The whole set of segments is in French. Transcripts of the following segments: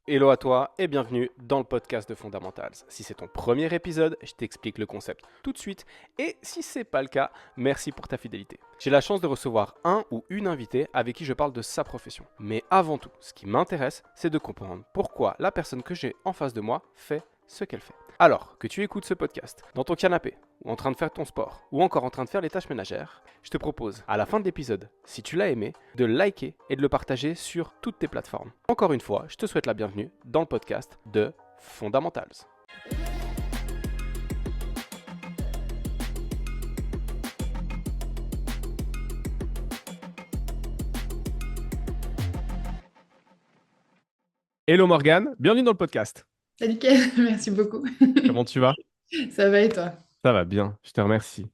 Hello à toi et bienvenue dans le podcast de Fundamentals. Si c'est ton premier épisode, je t'explique le concept tout de suite et si c'est pas le cas, merci pour ta fidélité. J'ai la chance de recevoir un ou une invitée avec qui je parle de sa profession. Mais avant tout, ce qui m'intéresse, c'est de comprendre pourquoi la personne que j'ai en face de moi fait ce qu'elle fait. Alors que tu écoutes ce podcast dans ton canapé, ou en train de faire ton sport, ou encore en train de faire les tâches ménagères, je te propose, à la fin de l'épisode, si tu l'as aimé, de le liker et de le partager sur toutes tes plateformes. Encore une fois, je te souhaite la bienvenue dans le podcast de Fundamentals. Hello Morgane, bienvenue dans le podcast. Salut Ken, merci beaucoup. Comment tu vas? Ça va et toi? Ça va bien, je te remercie.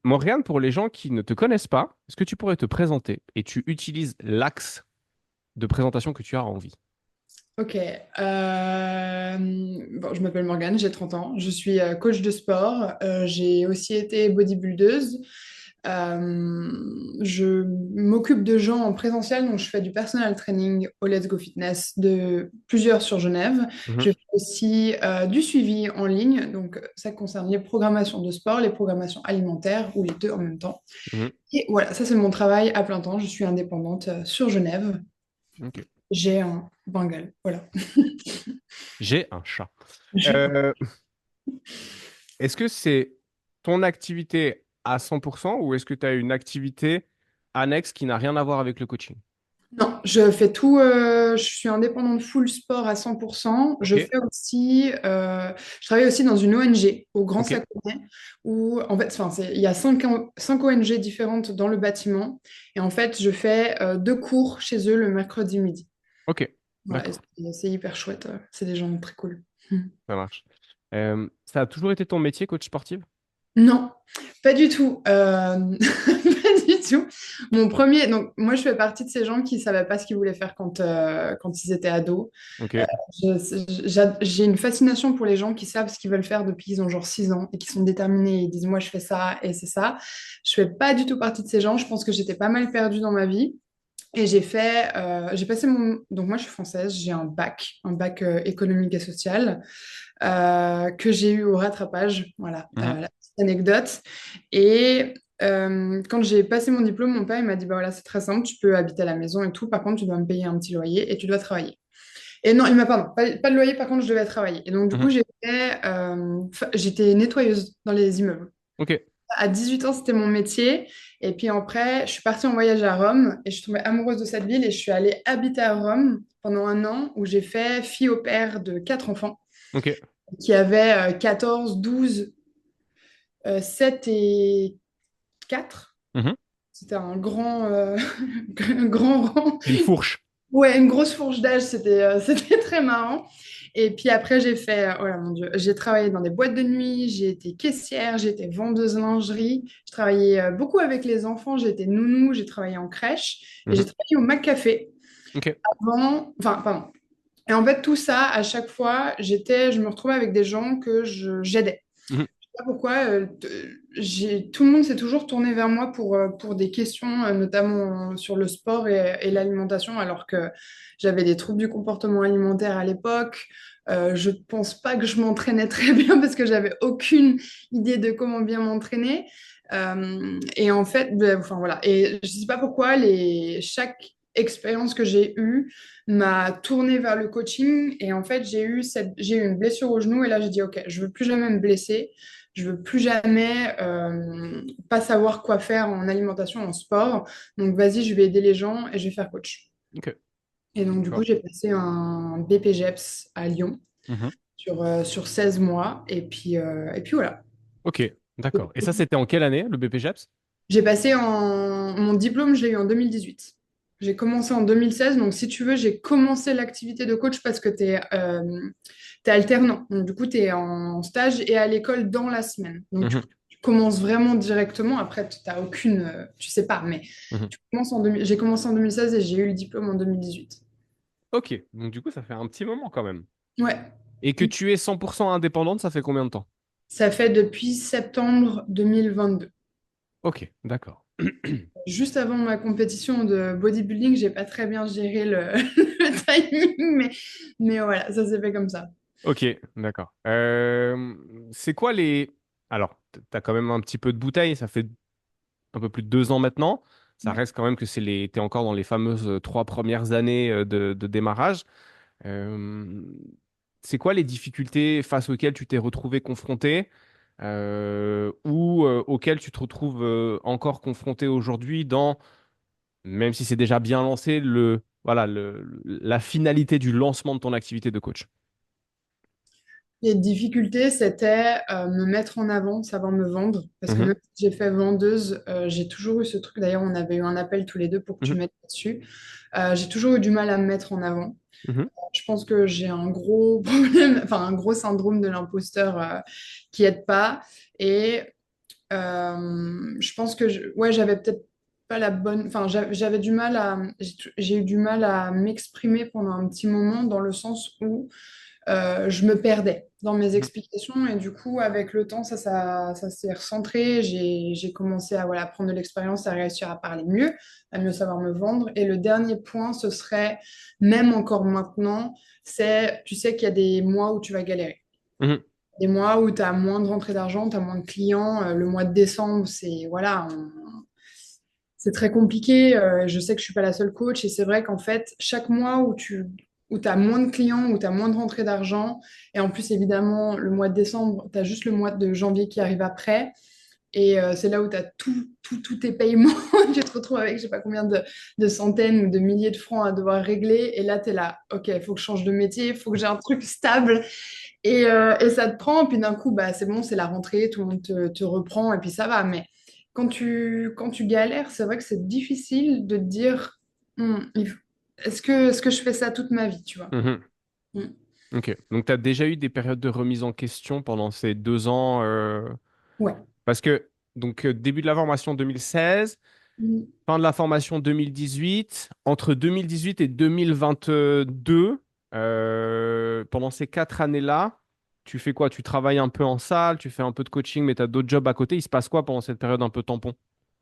Morgane, pour les gens qui ne te connaissent pas, est-ce que tu pourrais te présenter et tu utilises l'axe de présentation que tu as envie? Ok. Bon, je m'appelle Morgane, j'ai 30 ans. Je suis coach de sport. J'ai aussi été bodybuildeuse. Je m'occupe de gens en présentiel, donc je fais du personal training au Let's Go Fitness de plusieurs sur Genève. Mhm, Je fais aussi du suivi en ligne, donc ça concerne les programmations de sport, les programmations alimentaires ou les deux en même temps. mhm, Et voilà, ça c'est mon travail à plein temps. Je suis indépendante sur Genève. ok. J'ai un Bengale, voilà. J'ai un chat. Euh, Est-ce que c'est ton activité à 100% ou est-ce que tu as une activité annexe qui n'a rien à voir avec le coaching? Non, je fais tout, je suis indépendante full sport à 100%. Ok, Je travaille aussi dans une ONG au Grand ok, Saconnet où, en fait, enfin, il y a cinq ONG différentes dans le bâtiment. Et en fait, je fais deux cours chez eux le mercredi midi. ok, Voilà, et d'accord, c'est hyper chouette. C'est des gens très cool. ça marche. Ça a toujours été ton métier, coach sportif? Non, pas du tout. Pas du tout. Mon premier, donc moi je fais partie de ces gens qui ne savaient pas ce qu'ils voulaient faire quand ils étaient ados. Ok, J'ai une fascination pour les gens qui savent ce qu'ils veulent faire depuis qu'ils ont genre 6 ans et qui sont déterminés et ils disent moi je fais ça et c'est ça. Je fais pas du tout partie de ces gens. Je pense que j'étais pas mal perdue dans ma vie. Et j'ai passé donc moi je suis française, j'ai un bac économique et social que j'ai eu au rattrapage. Voilà, mhm, la petite anecdote. Et quand j'ai passé mon diplôme, mon père il m'a dit, bah voilà, c'est très simple, tu peux habiter à la maison et tout. Par contre, tu dois me payer un petit loyer et tu dois travailler. Et non, il m'a pardon, pas de loyer, par contre, je devais travailler. Et donc, du coup, mhm, j'étais nettoyeuse dans les immeubles. ok, À 18 ans, c'était mon métier. Et puis après, je suis partie en voyage à Rome et je suis tombée amoureuse de cette ville et je suis allée habiter à Rome pendant un an où j'ai fait fille au père de 4 enfants ok, qui avaient 14, 12, 7 et 4. mhm. C'était un un grand rang. Une fourche. Ouais, une grosse fourche d'âge, c'était très marrant. Et puis après, oh là mon Dieu, j'ai travaillé dans des boîtes de nuit, j'ai été caissière, j'ai été vendeuse lingerie, je travaillais beaucoup avec les enfants, j'ai été nounou, j'ai travaillé en crèche et j'ai Mhm, travaillé au McCafé ok, enfin, pardon. Et en fait, tout ça, à chaque fois, je me retrouvais avec des gens que j'aidais. mhm, Pas pourquoi tout le monde s'est toujours tourné vers moi pour des questions, notamment sur le sport et l'alimentation, alors que j'avais des troubles du comportement alimentaire à l'époque. Je pense pas que je m'entraînais très bien parce que j'avais aucune idée de comment bien m'entraîner. Et en fait, ben, enfin voilà. Et je sais pas pourquoi chaque expérience que j'ai eue m'a tournée vers le coaching. Et en fait, j'ai eu une blessure au genou et là j'ai dit ok, je veux plus jamais me blesser. Je veux plus jamais pas savoir quoi faire en alimentation, en sport. Donc, vas-y, je vais aider les gens et je vais faire coach. ok, Et donc, du coup, d'accord. j'ai passé un BPGEPS à Lyon Mhm, sur 16 mois. Et puis voilà. ok, d'accord. Et ça, c'était en quelle année, le BPJEPS? Mon diplôme, je l'ai eu en 2018. J'ai commencé en 2016. Donc, si tu veux, j'ai commencé l'activité de coach parce que t'es alternant. Donc, du coup, tu es en stage et à l'école dans la semaine. Donc, Mhm, tu commences vraiment directement. Après, tu n'as aucune, tu sais pas, mais mhm. j'ai commencé en 2016 et j'ai eu le diplôme en 2018. Ok, donc du coup, ça fait un petit moment quand même. Ouais. Et que tu es 100% indépendante, ça fait combien de temps? Ça fait depuis septembre 2022. Ok, d'accord. Juste avant ma compétition de bodybuilding, j'ai pas très bien géré le timing, mais voilà, ça s'est fait comme ça. Ok, d'accord. C'est quoi les... Alors, t'as quand même un petit peu de bouteille, ça fait un peu plus de 2 ans maintenant. Ça Ouais. reste quand même que t'es encore dans les fameuses 3 premières années de démarrage. Euh, c'est quoi les difficultés face auxquelles tu t'es retrouvé confronté ou auxquelles tu te retrouves encore confronté aujourd'hui dans, même si c'est déjà bien lancé, la finalité du lancement de ton activité de coach? Les difficultés, c'était me mettre en avant, savoir me vendre. Parce que Mhm, même si j'ai fait vendeuse, j'ai toujours eu ce truc. D'ailleurs, on avait eu un appel tous les deux pour que tu mhm, m'aides là-dessus. J'ai toujours eu du mal à me mettre en avant. mhm, Je pense que j'ai un gros problème, enfin un gros syndrome de l'imposteur qui aide pas. Et je pense que ouais, j'avais peut-être pas la bonne. Enfin, j'avais du mal à. J'ai eu du mal à m'exprimer pendant un petit moment dans le sens où je me perdais dans mes mhm. explications et du coup, avec le temps, ça s'est recentré. J'ai commencé à voilà, prendre de l'expérience, à réussir à parler mieux, à mieux savoir me vendre. Et le dernier point, ce serait, même encore maintenant, c'est, tu sais qu'il y a des mois où tu vas galérer. Mhm. Des mois où tu as moins de rentrée d'argent, tu as moins de clients. Le mois de décembre, c'est voilà, c'est très compliqué. Je sais que je suis pas la seule coach et c'est vrai qu'en fait, chaque mois où tu as moins de clients, où tu as moins de rentrée d'argent, et en plus, évidemment, le mois de décembre, tu as juste le mois de janvier qui arrive après. Et c'est là où tu as tous tes paiements. Tu te retrouves avec je sais pas combien de centaines ou de milliers de francs à devoir régler. Et là, tu es là, OK, il faut que je change de métier, il faut que j'ai un truc stable. Et ça te prend, puis d'un coup, bah, c'est bon, c'est la rentrée, tout le monde te reprend, et puis ça va. Mais quand tu galères, c'est vrai que c'est difficile de te dire, est-ce que je fais ça toute ma vie, tu vois? Mhm. Hmm. Ok. Donc, tu as déjà eu des périodes de remise en question pendant ces 2 ans Ouais. parce que, donc, début de la formation 2016, Hmm. fin de la formation 2018, entre 2018 et 2022, pendant ces 4 années-là, tu fais quoi? Tu travailles un peu en salle, tu fais un peu de coaching, mais tu as d'autres jobs à côté. Il se passe quoi pendant cette période un peu tampon?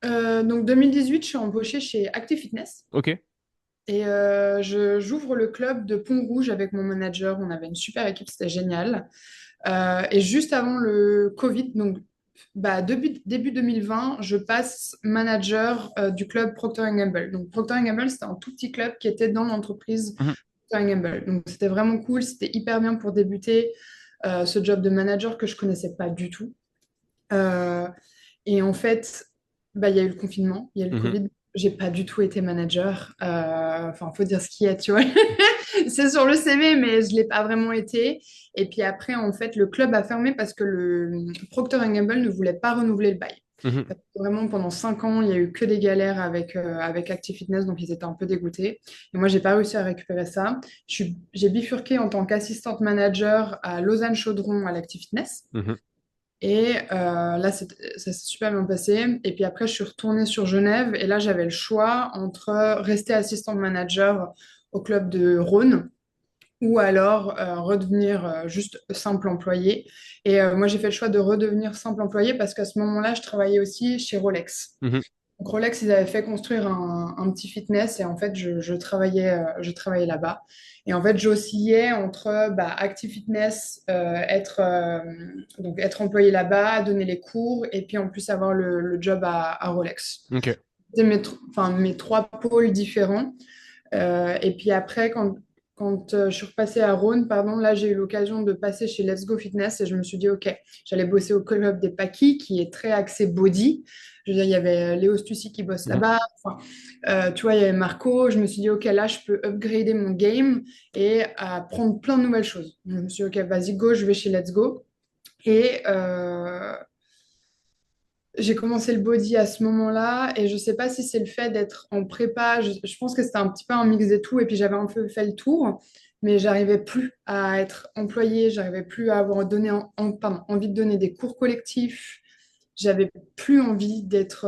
Donc 2018, je suis embauchée chez Active Fitness. Ok. Et j'ouvre le club de Pont-Rouge avec mon manager. On avait une super équipe, c'était génial. Et juste avant le Covid, donc bah, début 2020, je passe manager du club Procter Gamble. Donc Procter Gamble, c'était un tout petit club qui était dans l'entreprise Mhm. Procter Gamble. Donc c'était vraiment cool, c'était hyper bien pour débuter ce job de manager que je connaissais pas du tout. Euh, et en fait, bah, il y a eu le confinement, il y a eu le Mhm. Covid. J'ai pas du tout été manager. Enfin, faut dire ce qu'il y a, tu vois. C'est sur le CV, mais je l'ai pas vraiment été. Et puis après, en fait, le club a fermé parce que le Procter Gamble ne voulait pas renouveler le bail. Mhm. Parce que vraiment, pendant 5 ans, il y a eu que des galères avec Active Fitness, donc ils étaient un peu dégoûtés. Et moi, j'ai pas réussi à récupérer ça. J'ai bifurqué en tant qu'assistante manager à Lausanne Chaudron à l'Active Fitness. Mhm. Et là, ça s'est super bien passé. Et puis après, je suis retournée sur Genève. Et là, j'avais le choix entre rester assistant manager au club de Rhône ou alors redevenir juste simple employé. Et moi, j'ai fait le choix de redevenir simple employé parce qu'à ce moment-là, je travaillais aussi chez Rolex. Mhm. Donc Rolex, ils avaient fait construire un petit fitness et en fait, je travaillais là-bas. Et en fait, j'oscillais entre bah, Active Fitness, donc être employé là-bas, donner les cours et puis en plus avoir le job à Rolex. Ok. C'était enfin, mes trois pôles différents. Et puis après, quand je suis repassée à Rhône, pardon, là, j'ai eu l'occasion de passer chez Let's Go Fitness et je me suis dit, OK, j'allais bosser au club des Paquis, qui est très axé body. Je veux dire, il y avait Léo Stussi qui bosse Mhm. là-bas. Enfin, tu vois, il y avait Marco. Je me suis dit, OK, là, je peux upgrader mon game et apprendre plein de nouvelles choses. Donc, je me suis dit, OK, vas-y, go, je vais chez Let's Go. Et j'ai commencé le body à ce moment-là et je sais pas si c'est le fait d'être en prépa. Je pense que c'était un petit peu un mix de tout et puis j'avais un peu fait le tour, mais j'arrivais plus à être employée, j'arrivais plus à avoir donné pardon, envie de donner des cours collectifs, j'avais plus envie d'être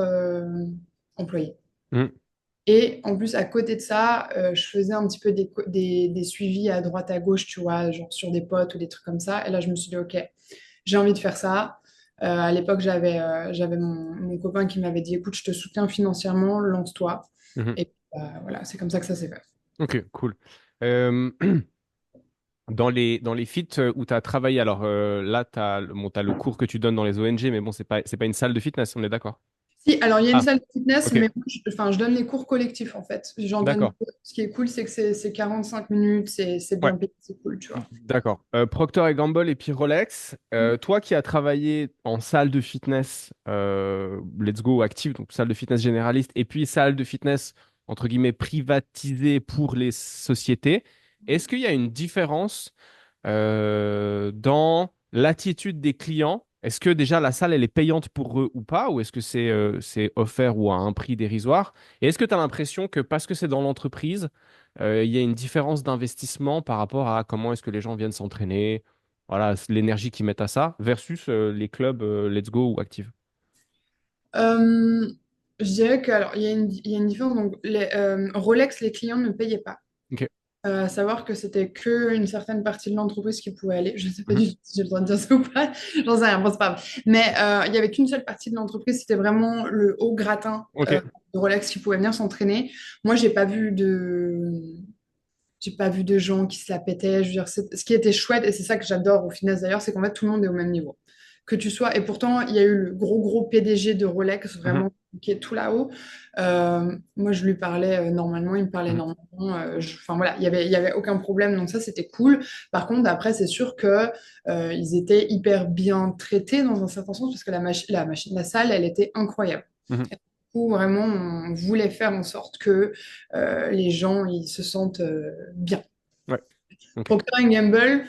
employée. Mhm. Et en plus, à côté de ça, je faisais un petit peu des suivis à droite à gauche, tu vois, genre sur des potes ou des trucs comme ça. Et là, je me suis dit, OK, j'ai envie de faire ça. À l'époque, j'avais mon copain qui m'avait dit, écoute, je te soutiens financièrement, lance-toi. Mhm. Et voilà, c'est comme ça que ça s'est fait. Ok, cool. Euh, dans les feats où tu as travaillé, alors là, tu as, bon, t'as le cours que tu donnes dans les ONG, mais bon, c'est pas une salle de fitness, on est d'accord? Si, alors il y a une Ah, salle de fitness, ok, mais moi, enfin, je donne les cours collectifs en fait. J'en donne d'accord. deux. Ce qui est cool, c'est que c'est 45 minutes, c'est Ouais, bien payé, c'est cool, tu vois. d'accord. Procter et Gamble et puis Rolex, toi qui as travaillé en salle de fitness, Let's Go Active, donc salle de fitness généraliste, et puis salle de fitness, entre guillemets, privatisée pour les sociétés, est-ce qu'il y a une différence dans l'attitude des clients? Est-ce que déjà la salle, elle est payante pour eux ou pas? Ou est-ce que c'est offert ou à un prix dérisoire? Et est-ce que tu as l'impression que parce que c'est dans l'entreprise, il y a une différence d'investissement par rapport à comment est-ce que les gens viennent s'entraîner, voilà, l'énergie qu'ils mettent à ça, versus les clubs Let's Go ou Active? Euh, je dirais que alors il y a une différence. Donc Rolex, les clients ne payaient pas. Ok. À savoir que c'était que une certaine partie de l'entreprise qui pouvait aller. Je ne sais pas Mhm. du tout si j'ai le droit de dire ça ou pas. J'en sais rien. Bon, c'est pas grave. Mais il y avait qu'une seule partie de l'entreprise. C'était vraiment le haut gratin Ok. de Rolex qui pouvait venir s'entraîner. Moi, j'ai pas vu de gens qui se la pétaient. Je veux dire, ce qui était chouette, et c'est ça que j'adore au finesse d'ailleurs, c'est qu'en fait, tout le monde est au même niveau. Que tu sois. Et pourtant, il y a eu le gros PDG de Rolex, Mhm. vraiment, qui est tout là-haut. Moi, je lui parlais normalement, il me parlait Mhm. normalement. Enfin, voilà, il y avait aucun problème. Donc, ça, c'était cool. Par contre, après, c'est sûr que ils étaient hyper bien traités dans un certain sens, parce que la salle, elle était incroyable. Mhm. Où vraiment on voulait faire en sorte que les gens ils se sentent bien. Ouais. Ok. Procter Gamble,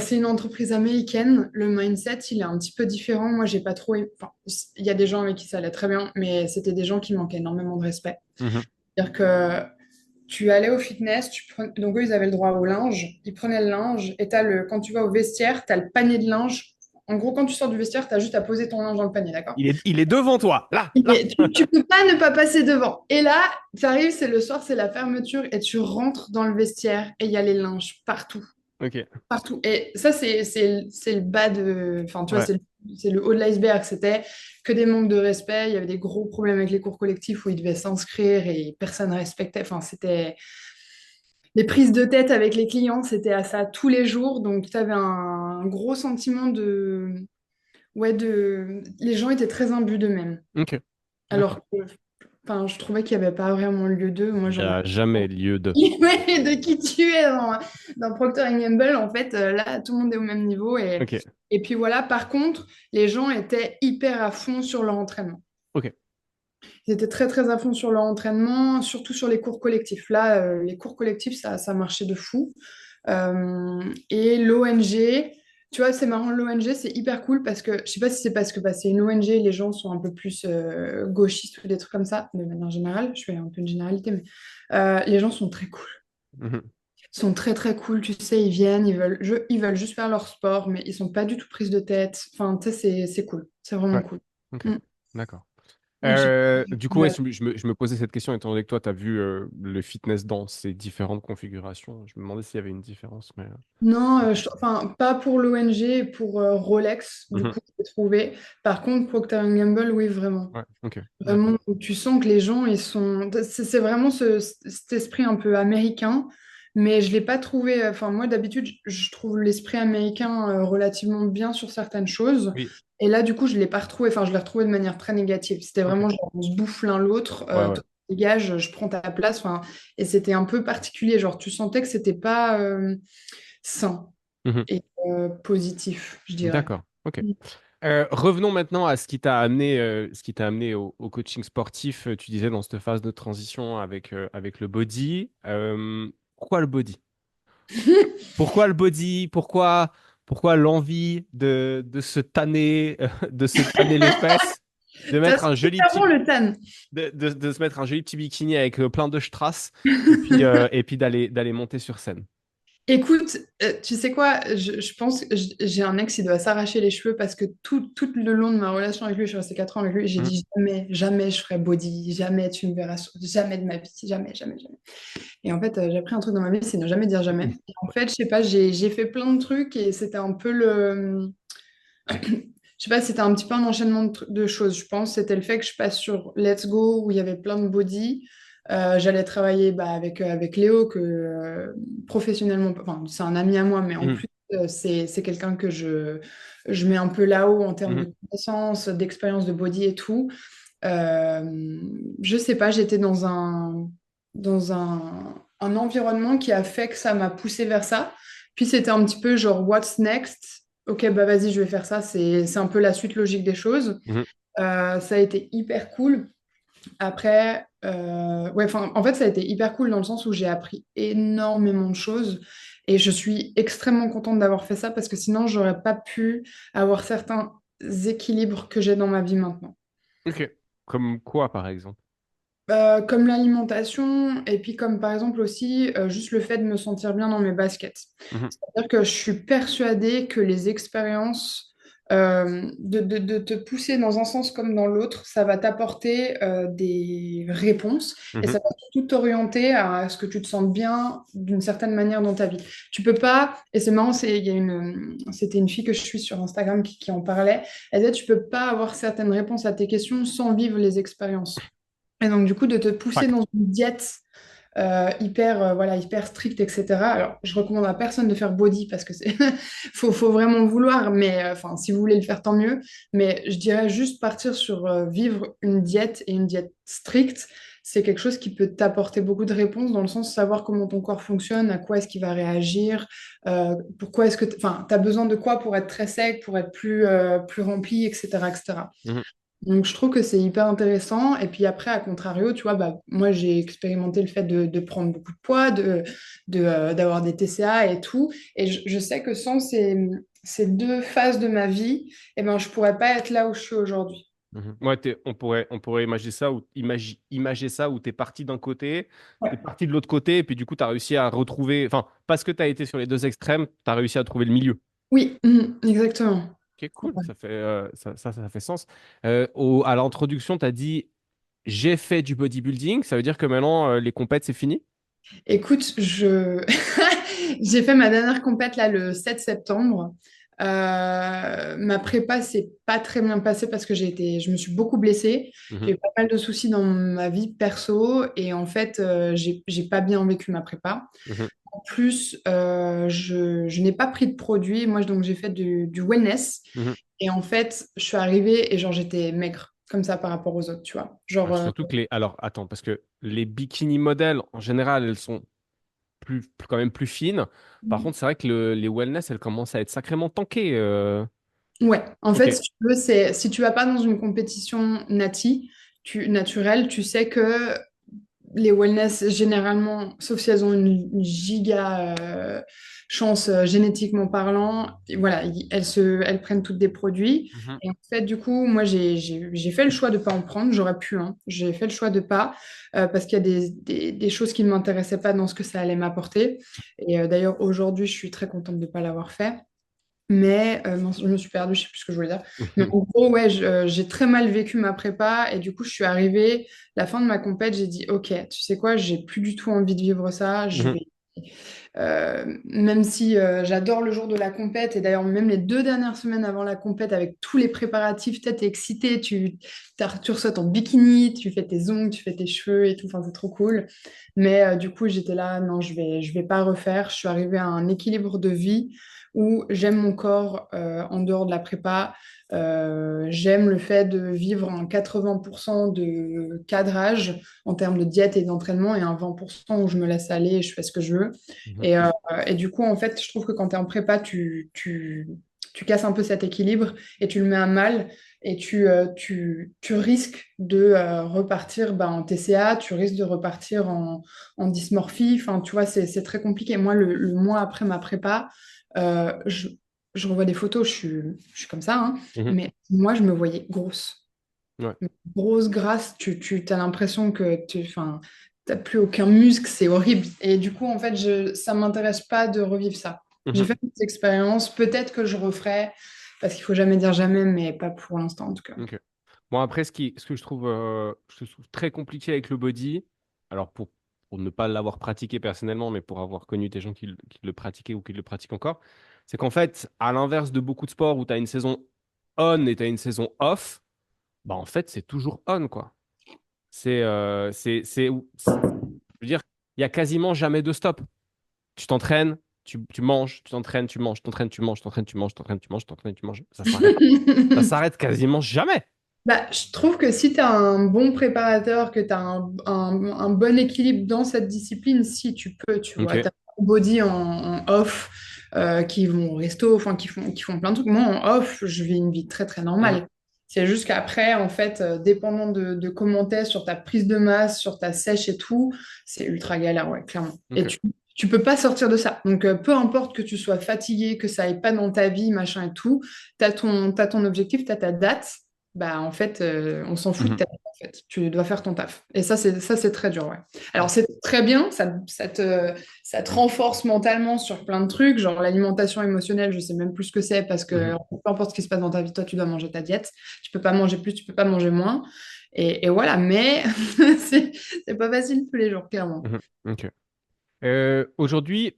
c'est une entreprise américaine. Le mindset, il est un petit peu différent. Moi, j'ai pas trop. Enfin, il y a des gens avec qui ça allait très bien, mais c'était des gens qui manquaient énormément de respect. Mhm. C'est-à-dire que tu allais au fitness, donc eux, ils avaient le droit au linge. Ils prenaient le linge et quand tu vas au vestiaire, tu as le panier de linge. En gros, quand tu sors du vestiaire, tu as juste à poser ton linge dans le panier, d'accord? Il est devant toi, là, là. Tu peux pas ne pas passer devant. Et là, tu arrives, c'est le soir, c'est la fermeture, et tu rentres dans le vestiaire et il y a les linges partout, Ok. partout. Et ça, c'est le bas de... Enfin, tu vois, Ouais. c'est le haut de l'iceberg. C'était que des manques de respect. Il y avait des gros problèmes avec les cours collectifs où ils devaient s'inscrire et personne ne respectait. Enfin, c'était... Les prises de tête avec les clients, c'était à ça tous les jours. Donc, tu avais un gros sentiment de... Ouais, de... Les gens étaient très imbus d'eux-mêmes. Ok. D'accord. Alors que enfin, je trouvais qu'il n'y avait pas vraiment lieu d'eux. Moi, Il n'y j'en ai a jamais lieu de. Ouais, de qui tu es dans Procter Gamble. En fait, là, tout le monde est au même niveau. Ok. Et puis voilà, par contre, les gens étaient hyper à fond sur leur entraînement. Ok. Ils étaient très, très à fond sur leur entraînement, surtout sur les cours collectifs. Là, les cours collectifs, ça marchait de fou. Et l'ONG, tu vois, c'est marrant, l'ONG, c'est hyper cool parce que, je sais pas si c'est parce que bah, c'est une ONG, les gens sont un peu plus gauchistes ou des trucs comme ça, de manière générale. Je fais un peu une généralité, mais les gens sont très cool. Mhm. Ils sont très, très cool, tu sais, ils viennent, ils veulent juste faire leur sport, mais ils sont pas du tout prises de tête. Enfin, tu sais, c'est cool. C'est vraiment Ouais. cool. Ok. Mm. D'accord. Donc, Du coup, ouais, je me posais cette question, étant donné que toi, tu as vu le fitness dans ses différentes configurations. Je me demandais s'il y avait une différence, mais... Non, enfin, pas pour l'ONG, pour Rolex, du Mhm. coup, j'ai trouvé. Par contre, Procter Gamble, oui, vraiment. Ouais, ok, d'accord. Vraiment, où tu sens que les gens, ils sont... C'est vraiment cet esprit un peu américain, mais je l'ai pas trouvé... Enfin, moi, d'habitude, je trouve l'esprit américain relativement bien sur certaines choses. Oui, Et là, du coup, je l'ai pas retrouvé. Enfin, je l'ai retrouvé de manière très négative. C'était ok. vraiment genre, on se bouffe l'un l'autre, Ouais, ouais. toi, tu dégages, je prends ta place. Enfin, et c'était un peu particulier. Genre, tu sentais que c'était pas sain Mhm. et positif, je dirais. D'accord, ok. Revenons maintenant à ce qui t'a amené au coaching sportif. Tu disais dans cette phase de transition avec le body. Pourquoi le body? Pourquoi le body? Pourquoi l'envie de se tanner, de se tanner les fesses, de Ça mettre sent un joli super bon petit, le tan. de se mettre un joli petit bikini avec plein de strass et puis d'aller monter sur scène. Écoute, tu sais quoi, je pense que j'ai un ex, il doit s'arracher les cheveux parce que tout le long de ma relation avec lui, je suis restée 4 ans avec lui, j'ai Mhm. dit jamais, jamais je ferai body, jamais tu me verras, jamais de ma vie, jamais, jamais, jamais. Et en fait, j'ai appris un truc dans ma vie, c'est ne jamais dire jamais. Et en fait, je sais pas, j'ai fait plein de trucs et c'était un peu le... je sais pas, c'était un petit peu un enchaînement de choses. Je pense c'était le fait que je passe sur Let's Go où il y avait plein de body. J'allais travailler avec Léo, que professionnellement, enfin, c'est un ami à moi, mais en Mhm, plus, c'est quelqu'un que je mets un peu là-haut en termes de mhm, connaissances, d'expérience de body et tout. Je sais pas, j'étais dans un environnement qui a fait que ça m'a poussé vers ça. Puis c'était un petit peu genre, what's next? Ok, bah vas-y, je vais faire ça. C'est un peu la suite logique des choses. mhm. Ça a été hyper cool. Après, ouais, en fait, ça a été hyper cool dans le sens où j'ai appris énormément de choses et je suis extrêmement contente d'avoir fait ça parce que sinon, j'aurais pas pu avoir certains équilibres que j'ai dans ma vie maintenant. Ok. Comme quoi, par exemple? Comme l'alimentation et puis comme par exemple aussi juste le fait de me sentir bien dans mes baskets. Mhm, C'est-à-dire que je suis persuadée que les expériences, de te pousser dans un sens comme dans l'autre, ça va t'apporter des réponses et mhm. ça va tout t'orienter à ce que tu te sentes bien d'une certaine manière dans ta vie. Tu peux pas, et c'est marrant, c'était une fille que je suis sur Instagram qui en parlait, elle disait tu peux pas avoir certaines réponses à tes questions sans vivre les expériences. Et donc, du coup, de te pousser Fact. dans une diète voilà, hyper stricte, etc. Alors, je recommande à personne de faire body parce que faut vraiment vouloir, mais enfin, si vous voulez le faire, tant mieux. Mais je dirais juste partir sur vivre une diète et une diète stricte. C'est quelque chose qui peut t'apporter beaucoup de réponses dans le sens de savoir comment ton corps fonctionne, à quoi est-ce qu'il va réagir, pourquoi est-ce que, enfin, tu as besoin de quoi pour être très sec, pour être plus rempli, etc., etc. Mhm. Donc, je trouve que c'est hyper intéressant. Et puis après, à contrario, tu vois, bah, moi, j'ai expérimenté le fait de prendre beaucoup de poids, d'avoir des TCA et tout. Et je sais que sans ces deux phases de ma vie, eh ben, je pourrais pas être là où je suis aujourd'hui. Mhm. Ouais, on pourrait imaginer ça ou imager ça où tu es parti d'un côté, tu es Ouais. parti de l'autre côté, et puis du coup, tu as réussi à retrouver, enfin, parce que tu as été sur les deux extrêmes, tu as réussi à trouver le milieu. Oui, exactement. Ok, cool, ça fait sens. À l'introduction, tu as dit j'ai fait du bodybuilding, ça veut dire que maintenant, les compètes, c'est fini? Écoute, j'ai fait ma dernière compète là le 7 septembre. Ma prépa s'est pas très bien passée parce que je me suis beaucoup blessée. J'ai Mhm, eu pas mal de soucis dans ma vie perso et en fait, j'ai pas bien vécu ma prépa. mhm, En plus, je n'ai pas pris de produit. Moi, donc j'ai fait du wellness mhm. et en fait, je suis arrivée et genre j'étais maigre comme ça par rapport aux autres, tu vois. Genre, Surtout que les. Alors, attends, parce que les bikini modèles, en général, elles sont quand même plus fines. Par contre, c'est vrai que les wellness, elles commencent à être sacrément tankées. ouais, en Ok. fait, si tu veux, si tu vas pas dans une compétition naturelle, tu sais que les wellness, généralement, sauf si elles ont une giga chance génétiquement parlant, et voilà, elles prennent toutes des produits. Mhm, Et en fait, du coup, moi, j'ai fait le choix de pas en prendre. J'aurais pu, hein. J'ai fait le choix de pas, parce qu'il y a des choses qui ne m'intéressaient pas dans ce que ça allait m'apporter. Et d'ailleurs, aujourd'hui, je suis très contente de ne pas l'avoir fait. Mais mince, je me suis perdue, je sais plus ce que je voulais dire. Mais mhm, en gros, ouais, j'ai très mal vécu ma prépa et du coup, je suis arrivée, la fin de ma compète, j'ai dit, OK, tu sais quoi, j'ai plus du tout envie de vivre ça. mhm, Même si j'adore le jour de la compète et d'ailleurs, même les 2 dernières semaines avant la compète, avec tous les préparatifs, tu es excitée, tu reçois ton bikini, tu fais tes ongles, tu fais tes cheveux et tout, enfin, c'est trop cool. Mais du coup, j'étais là, non, je vais pas refaire. Je suis arrivée à un équilibre de vie où j'aime mon corps en dehors de la prépa. J'aime le fait de vivre en 80% de cadrage en termes de diète et d'entraînement et un 20% où je me laisse aller et je fais ce que je veux. mhm, Et du coup, en fait, je trouve que quand tu es en prépa, tu casses un peu cet équilibre et tu le mets à mal et tu risques de repartir en TCA, tu risques de repartir en dysmorphie. Enfin, tu vois, c'est très compliqué. Moi, le mois après ma prépa, euh, je, je revois des photos, je suis comme ça, hein, mhm. mais moi, je me voyais grosse. Ouais. Grosse, grasse, tu as l'impression que enfin, t'as plus aucun muscle, c'est horrible. Et du coup, en fait, ça m'intéresse pas de revivre ça. J'ai Mhm. fait cette expérience, peut-être que je referai, parce qu'il faut jamais dire jamais, mais pas pour l'instant en tout cas. Ok. Bon, après, ce que je trouve très compliqué avec le body, alors pour ne pas l'avoir pratiqué personnellement, mais pour avoir connu des gens qui le pratiquaient ou qui le pratiquent encore, c'est qu'en fait, à l'inverse de beaucoup de sports où tu as une saison on et tu as une saison off, bah en fait, c'est toujours on, quoi. Je veux dire, il y a quasiment jamais de stop. Tu t'entraînes, tu manges, tu t'entraînes, tu manges, tu t'entraînes, tu manges, tu t'entraînes, tu manges, tu t'entraînes, tu manges, tu t'entraînes, tu manges. Ça s'arrête. Ça s'arrête quasiment jamais. Bah, je trouve que si tu as un bon préparateur, que tu as un bon équilibre dans cette discipline, si tu peux, tu vois, tu Ok. as un body en off qui vont au resto, enfin qui font plein de trucs. Moi, en off, je vis une vie très très Mhm. normale. C'est juste qu'après, en fait, dépendant de comment t'es sur ta prise de masse, sur ta sèche et tout, c'est ultra galère, ouais, clairement. Et Ok. tu peux pas sortir de ça. Donc, peu importe que tu sois fatigué, que ça aille pas dans ta vie, machin et tout, t'as ton objectif, tu as ta date bah en fait, on s'en fout de Mhm. ta vie, en fait. Tu dois faire ton taf. Et ça, c'est très dur, ouais. Alors, c'est très bien, ça te renforce mentalement sur plein de trucs, genre l'alimentation émotionnelle, je sais même plus ce que c'est, parce que Mhm. peu importe ce qui se passe dans ta vie, toi, tu dois manger ta diète. Tu peux pas manger plus, tu peux pas manger moins. Et voilà, mais c'est c'est pas facile tous les jours, clairement. Mhm. Ok. Aujourd'hui,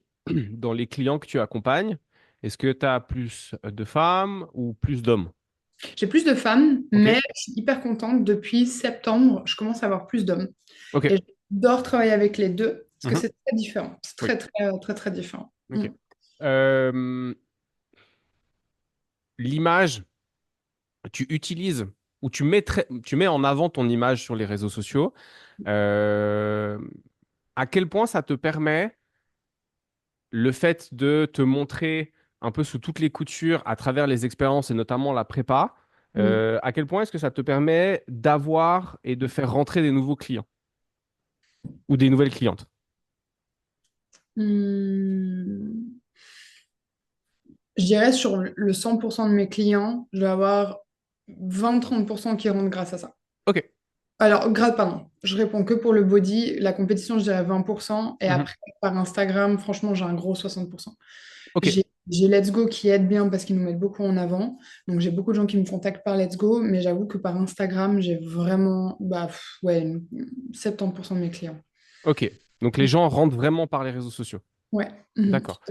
dans les clients que tu accompagnes, est-ce que tu as plus de femmes ou plus d'hommes? J'ai plus de femmes, Ok. mais je suis hyper contente. Depuis septembre, je commence à avoir plus d'hommes. Ok. Et j'adore travailler avec les deux parce que Mhm. c'est très différent. C'est Oui. très, très, très, très différent. Mm. Ok. Euh, L'image, tu utilises ou tu mets en avant ton image sur les réseaux sociaux. Euh, à quel point ça te permet le fait de te montrer un peu sous toutes les coutures à travers les expériences et notamment la prépa, Mm. à quel point est-ce que ça te permet d'avoir et de faire rentrer des nouveaux clients ou des nouvelles clientes? Mm. Je dirais sur le 100% de mes clients, je vais avoir 20-30% qui rentrent grâce à ça. Ok. Alors, pardon, je réponds que pour le body. La compétition, je dirais 20%. Et Mhm. après, par Instagram, franchement, j'ai un gros 60%. Ok. J'ai Let's Go qui aide bien parce qu'ils nous mettent beaucoup en avant. Donc, j'ai beaucoup de gens qui me contactent par Let's Go. Mais j'avoue que par Instagram, j'ai vraiment ouais, 70% de mes clients. Ok. Donc les gens rentrent vraiment par les réseaux sociaux. Ouais. Mhm. D'accord.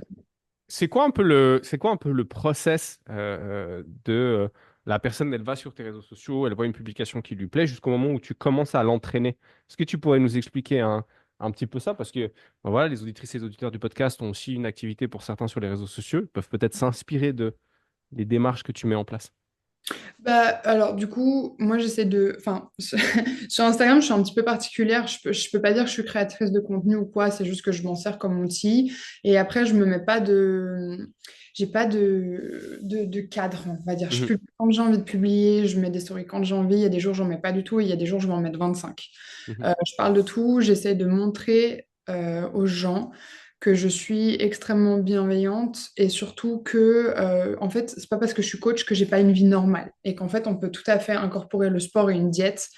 C'est quoi un peu le process de la personne, elle va sur tes réseaux sociaux, elle voit une publication qui lui plaît jusqu'au moment où tu commences à l'entraîner. Est-ce que tu pourrais nous expliquer un petit peu ça? Parce que ben voilà, les auditrices et les auditeurs du podcast ont aussi une activité pour certains sur les réseaux sociaux. Ils peuvent peut-être s'inspirer de des démarches que tu mets en place. Bah, alors, du coup, moi, j'essaie de. Enfin, sur Instagram, je suis un petit peu particulière. Je peux pas dire que je suis créatrice de contenu ou quoi. C'est juste que je m'en sers comme outil. Et après, je me mets pas de. J'ai pas de cadre, on va dire. Je Mhm, publie quand j'ai envie de publier. Je mets des stories quand j'ai envie. Il y a des jours, j'en mets pas du tout. Et il y a des jours, je vais en mettre 25. mhm, Je parle de tout. J'essaie de montrer aux gens que je suis extrêmement bienveillante et surtout que, en fait, c'est pas parce que je suis coach que j'ai pas une vie normale et qu'en fait, on peut tout à fait incorporer le sport et une diète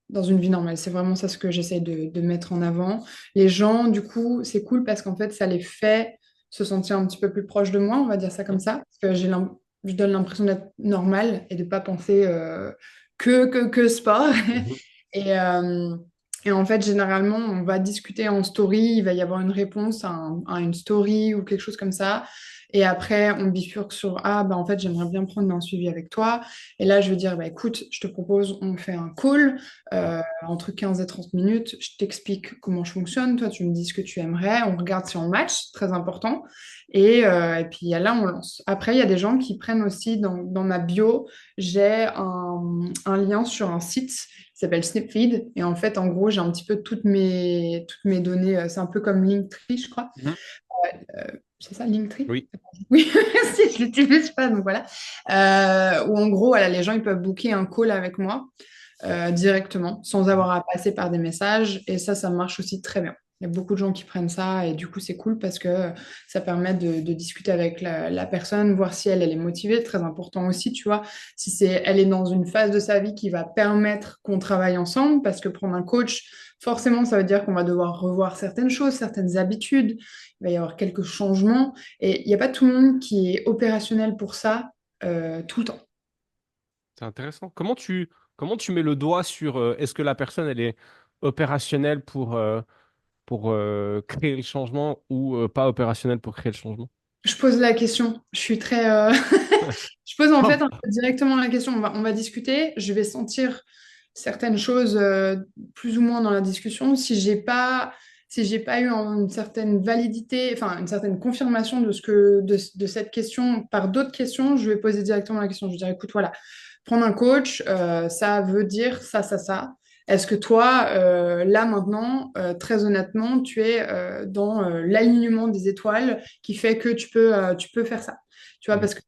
dans une vie normale. C'est vraiment ça ce que j'essaie de mettre en avant. Les gens, du coup, c'est cool parce qu'en fait, ça les fait se sentir un petit peu plus proches de moi, on va dire ça comme ça, parce que je donne l'impression d'être normale et de pas penser que sport. mhm, Et, euh, et en fait, généralement, on va discuter en story, il va y avoir une réponse à une story ou quelque chose comme ça. Et après, on bifurque sur, ah, bah, en fait, j'aimerais bien prendre un suivi avec toi. Et là, je vais dire, bah, écoute, je te propose, on fait un call entre 15 et 30 minutes. Je t'explique comment je fonctionne. Toi, tu me dis ce que tu aimerais. On regarde si on match, très important. Et puis là, on lance. Après, il y a des gens qui prennent aussi dans ma bio, j'ai un lien sur un site qui s'appelle Snipfeed. Et en fait, en gros, j'ai un petit peu toutes mes données. C'est un peu comme Linktree, je crois. mhm. C'est ça, Linktree? Oui. Oui, si, je l'utilise pas, donc voilà. Où en gros, voilà, les gens, ils peuvent booker un call avec moi directement, sans Mhm. avoir à passer par des messages. Et ça marche aussi très bien. Il y a beaucoup de gens qui prennent ça et du coup, c'est cool parce que ça permet de discuter avec la personne, voir si elle est motivée. Très important aussi, tu vois, si elle est dans une phase de sa vie qui va permettre qu'on travaille ensemble parce que prendre un coach, forcément, ça veut dire qu'on va devoir revoir certaines choses, certaines habitudes. Il va y avoir quelques changements et il n'y a pas tout le monde qui est opérationnel pour ça tout le temps. C'est intéressant. Comment tu mets le doigt sur est-ce que la personne elle est opérationnelle pour créer le changement ou pas opérationnelle pour créer le changement? Je pose la question. Je suis très. Je pose en fait un peu directement la question. On va discuter. Je vais sentir certaines choses plus ou moins dans la discussion. Si j'ai pas eu une certaine validité, enfin une certaine confirmation de cette question par d'autres questions, je vais poser directement la question. Je vais dire, écoute, voilà, prendre un coach, ça veut dire ça, ça, ça. Est-ce que toi, là maintenant, très honnêtement, tu es dans l'alignement des étoiles qui fait que tu peux faire ça? Tu vois, Mhm. parce que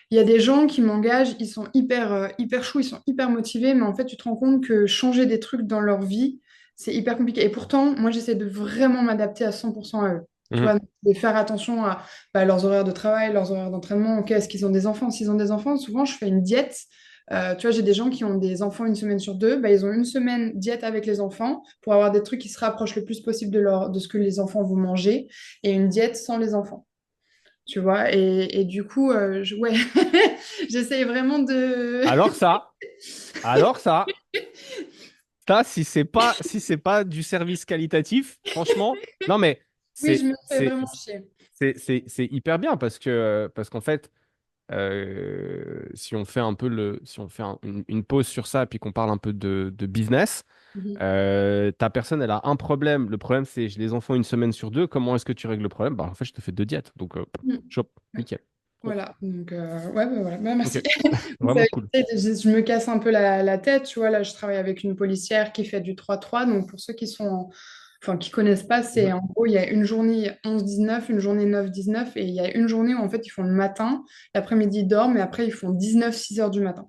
il y a des gens qui m'engagent, ils sont hyper chouds, ils sont hyper motivés, mais en fait, tu te rends compte que changer des trucs dans leur vie, c'est hyper compliqué. Et pourtant, moi, j'essaie de vraiment m'adapter à 100% à eux. Tu Mhm. vois, de faire attention à leurs horaires de travail, leurs horaires d'entraînement. Ok, est-ce qu'ils ont des enfants? S'ils ont des enfants, souvent, je fais une diète. Tu vois, j'ai des gens qui ont des enfants une semaine sur deux. Bah, ils ont une semaine diète avec les enfants pour avoir des trucs qui se rapprochent le plus possible de ce que les enfants vont manger et une diète sans les enfants. Tu vois, et du coup, ouais, j'essaye vraiment de. Alors ça, alors ça, si c'est pas du service qualitatif, franchement, non mais Oui, je c'est me fais c'est vraiment chier. c'est hyper bien parce qu'en fait, si on fait un peu si on fait une pause sur ça puis qu'on parle un peu de business, Mhm. ta personne elle a un problème. Le problème c'est j'ai les enfants une semaine sur deux. Comment est-ce que tu règles le problème? Bah en fait je te fais deux diètes donc Mhm. chop, Ouais. nickel, trop, Voilà, donc ouais, bah, voilà. Bah, merci. ok, Donc, ça vraiment cool. je me casse un peu la tête, tu vois, là je travaille avec une policière qui fait du 3-3, donc pour ceux enfin, qui connaissent pas, c'est Mhm. en gros, il y a une journée 11-19, une journée 9-19, et il y a une journée où en fait ils font le matin, l'après-midi ils dorment, et après ils font 19-6 heures du matin.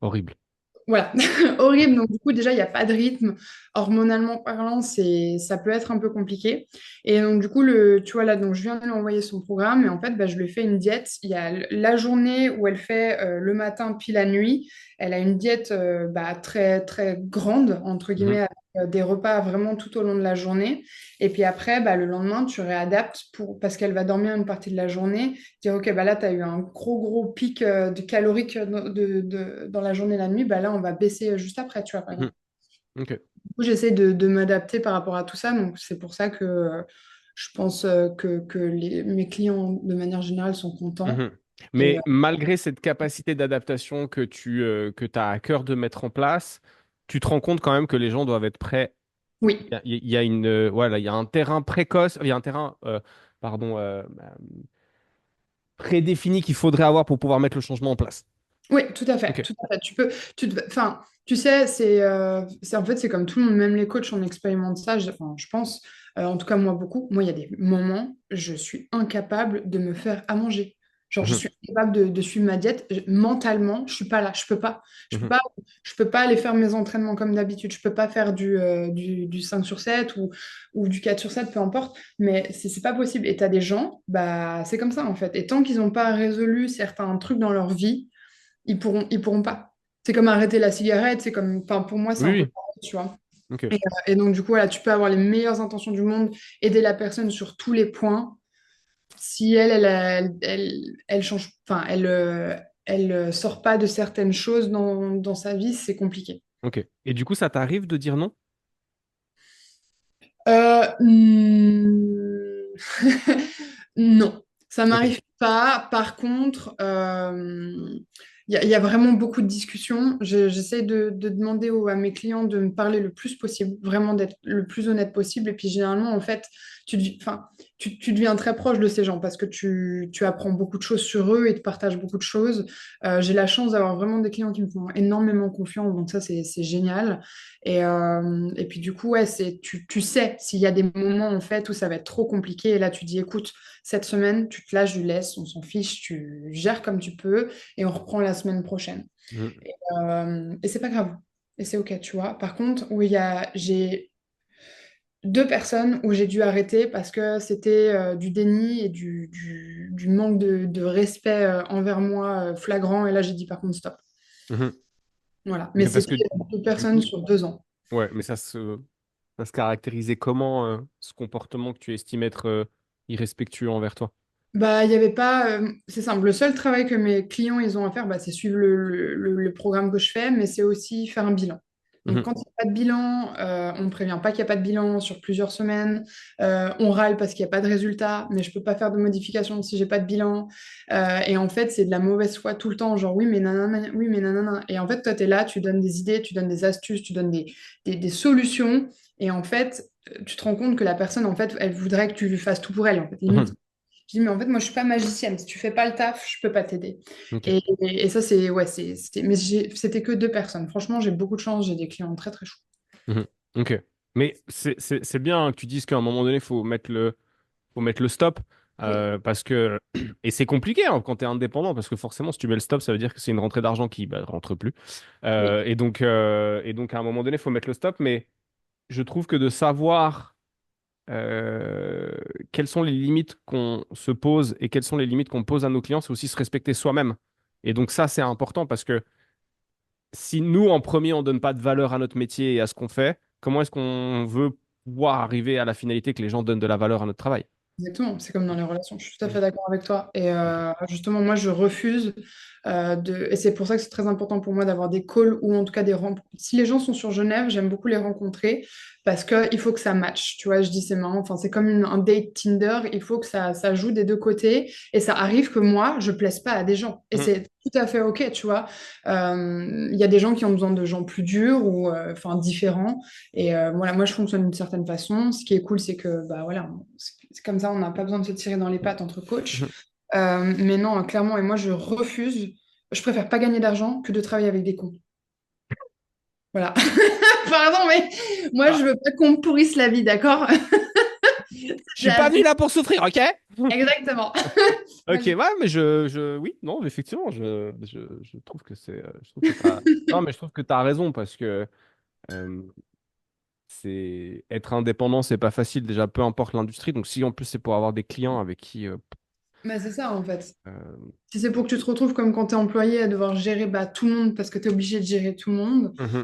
Horrible. Voilà, horrible. Donc, du coup, déjà, il n'y a pas de rythme. Hormonalement parlant, ça peut être un peu compliqué. Et donc, du coup, tu vois, là, donc, je viens de lui envoyer son programme. Et en fait, bah, je lui ai fait une diète. Il y a la journée où elle fait le matin puis la nuit. Elle a une diète bah, très, très grande, entre Mhm. guillemets, avec des repas vraiment tout au long de la journée. Et puis après, bah, le lendemain, tu réadaptes parce qu'elle va dormir une partie de la journée. Dire, OK, bah là, tu as eu un gros, gros pic de calorique dans la journée et la nuit. Bah là, on va baisser juste après, tu vois, par Mhm. exemple. Ok. Du coup, j'essaie de m'adapter par rapport à tout ça. Donc, c'est pour ça que je pense que mes clients, de manière générale, sont contents. Mhm. Et Mais malgré cette capacité d'adaptation que tu as à cœur de mettre en place, tu te rends compte quand même que les gens doivent être prêts. oui, Il y a voilà, il y a un terrain précoce, il y a un terrain, pardon, prédéfini qu'il faudrait avoir pour pouvoir mettre le changement en place. oui, tout à fait, Ok. tout à fait. Enfin, tu sais, en fait, c'est comme tout le monde, même les coachs, on expérimente ça. Enfin, je pense, en tout cas moi beaucoup. Moi, il y a des moments, je suis incapable de me faire à manger. Genre, je Mhm. suis incapable de suivre ma diète. Mentalement, je suis pas là. Je peux pas. Je peux Mhm. pas. Je peux pas aller faire mes entraînements comme d'habitude. Je peux pas faire du 5 sur 7 ou du 4 sur 7, peu importe. Mais c'est pas possible. Et tu as des gens, bah, c'est comme ça en fait. Et tant qu'ils n'ont pas résolu certains trucs dans leur vie ils pourront pas. C'est comme arrêter la cigarette, c'est comme, enfin, pour moi, c'est Oui, un peu oui. pareil, tu vois. Ok. Et donc, du coup, voilà, tu peux avoir les meilleures intentions du monde, aider la personne sur tous les points. Si elle change, enfin, elle sort pas de certaines choses dans sa vie, c'est compliqué. Ok. Et du coup, ça t'arrive de dire non? Hmm, Non, ça Ok. m'arrive pas. Par contre, il y a vraiment beaucoup de discussions. J'essaie de demander à mes clients de me parler le plus possible, vraiment d'être le plus honnête possible. Et puis généralement, en fait, enfin, tu deviens très proche de ces gens parce que tu apprends beaucoup de choses sur eux et te partages beaucoup de choses. J'ai la chance d'avoir vraiment des clients qui me font énormément confiance, donc ça, c'est génial. Et puis du coup, ouais, tu sais s'il y a des moments en fait où ça va être trop compliqué. Et là, tu dis, écoute, cette semaine, tu te lâches du laisse, on s'en fiche, tu gères comme tu peux et on reprend la semaine prochaine. Mhm. Et c'est pas grave. Et c'est OK, tu vois. Par contre, j'ai deux personnes où j'ai dû arrêter parce que c'était du déni et du manque de respect envers moi flagrant. Et là, j'ai dit par contre, stop. Mhm. Voilà. Mais Mais parce c'était que deux du personnes coup, sur 2 ans. ouais, mais ça se caractérisait comment ce comportement que tu estimes être irrespectueux envers toi? Bah, il y avait pas. C'est simple. Le seul travail que mes clients ils ont à faire, bah, c'est suivre le programme que je fais, mais c'est aussi faire un bilan. Donc, Mhm. quand il n'y a pas de bilan, on ne prévient pas qu'il n'y a pas de bilan sur plusieurs semaines. On râle parce qu'il n'y a pas de résultat, mais je ne peux pas faire de modification si j'ai pas de bilan. Et en fait, c'est de la mauvaise foi tout le temps, genre oui, mais nanana, oui, mais nanana. Et en fait, toi, tu es là, tu donnes des idées, tu donnes des astuces, tu donnes des solutions. Et en fait, tu te rends compte que la personne, en fait, elle voudrait que tu fasses tout pour elle. En fait, limite, Mhm. je dis, mais en fait, moi, je suis pas magicienne. Si tu fais pas le taf, je peux pas t'aider. Ok. Et ça, c'est, ouais, mais c'était que 2 personnes. Franchement, j'ai beaucoup de chance. J'ai des clients très, très chauds. Mhm. Ok. Mais c'est bien que tu dises qu'à un moment donné, faut mettre le stop. Oui, Parce que, et c'est compliqué hein, quand tu es indépendant, parce que forcément, si tu mets le stop, ça veut dire que c'est une rentrée d'argent qui bah, rentre plus. oui, Et donc, à un moment donné, il faut mettre le stop. Mais je trouve que de savoir quelles sont les limites qu'on se pose et quelles sont les limites qu'on pose à nos clients, c'est aussi se respecter soi-même. Et donc, ça, c'est important parce que si nous, en premier, on donne pas de valeur à notre métier et à ce qu'on fait, comment est-ce qu'on veut pouvoir arriver à la finalité que les gens donnent de la valeur à notre travail? exactement. C'est comme dans les relations. Je suis tout à Mhm. fait d'accord avec toi. Et Ok. justement, moi, je refuse Et c'est pour ça que c'est très important pour moi d'avoir des calls ou en tout cas des rencontres. Si les gens sont sur Genève, j'aime beaucoup les rencontrer parce qu'il faut que ça matche. Tu vois, je dis c'est marrant. Enfin, c'est comme un date Tinder. Il faut que ça joue des deux côtés. Et ça arrive que moi, je plaise pas à des gens. Et Mhm. c'est tout à fait OK, tu vois. Il y a des gens qui ont besoin de gens plus durs ou enfin différents. Et voilà, moi, je fonctionne d'une certaine façon. Ce qui est cool, c'est que bah voilà, c'est comme ça, on n'a pas besoin de se tirer dans les pattes entre coachs. Mhm. Mais non, clairement, et moi je refuse. Je préfère pas gagner d'argent que de travailler avec des cons. Voilà. Pardon, mais moi je Ah, veux pas qu'on me pourrisse la vie, d'accord? je J'ai suis pas venu assez. là pour souffrir, ok? Exactement. Moi, Ok, ouais, mais oui, non, effectivement, je trouve que je trouve que non, mais je trouve que t'as raison parce que euh, être indépendant, c'est pas facile déjà, peu importe l'industrie. Donc si en plus c'est pour avoir des clients avec qui, Mais c'est ça en fait. euh, Si c'est pour que tu te retrouves comme quand tu es employé à devoir gérer bah, tout le monde parce que tu es obligé de gérer tout le monde, mhm,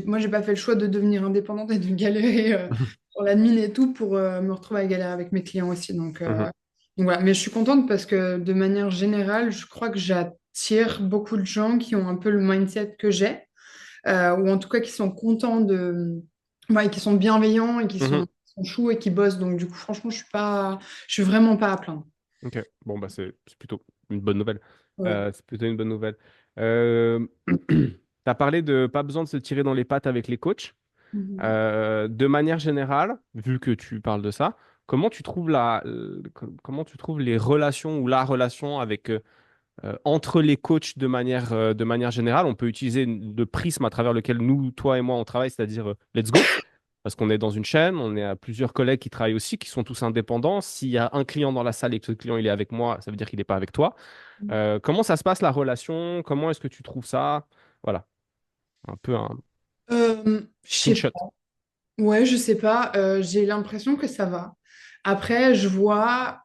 moi j'ai pas fait le choix de devenir indépendante et de galérer mhm, sur l'admin et tout pour me retrouver à galérer avec mes clients aussi. mhm, Donc voilà, mais je suis contente parce que de manière générale, je crois que j'attire beaucoup de gens qui ont un peu le mindset que j'ai, ou en tout cas qui sont contents ouais, qui sont bienveillants et mhm. sont choux et qui bossent. Donc du coup, franchement, je suis vraiment pas à plaindre. Ok, bon, bah c'est plutôt une bonne nouvelle. Ouais. C'est plutôt une bonne nouvelle. Euh... Tu as parlé de pas besoin de se tirer dans les pattes avec les coachs. Mhm. De manière générale, vu que tu parles de ça, comment tu trouves les relations ou la relation avec entre les coachs de manière générale? On peut utiliser le prisme à travers lequel nous, toi et moi, on travaille, c'est-à-dire Let's Go, parce qu'on est dans une chaîne, on est à plusieurs collègues qui travaillent aussi, qui sont tous indépendants. S'il y a un client dans la salle et que ce client il est avec moi, ça veut dire qu'il n'est pas avec toi. Comment ça se passe la relation? Comment est-ce que tu trouves ça? Voilà, un peu un Je sais screenshot. pas. Ouais, je sais pas. J'ai l'impression que ça va. Après, je vois.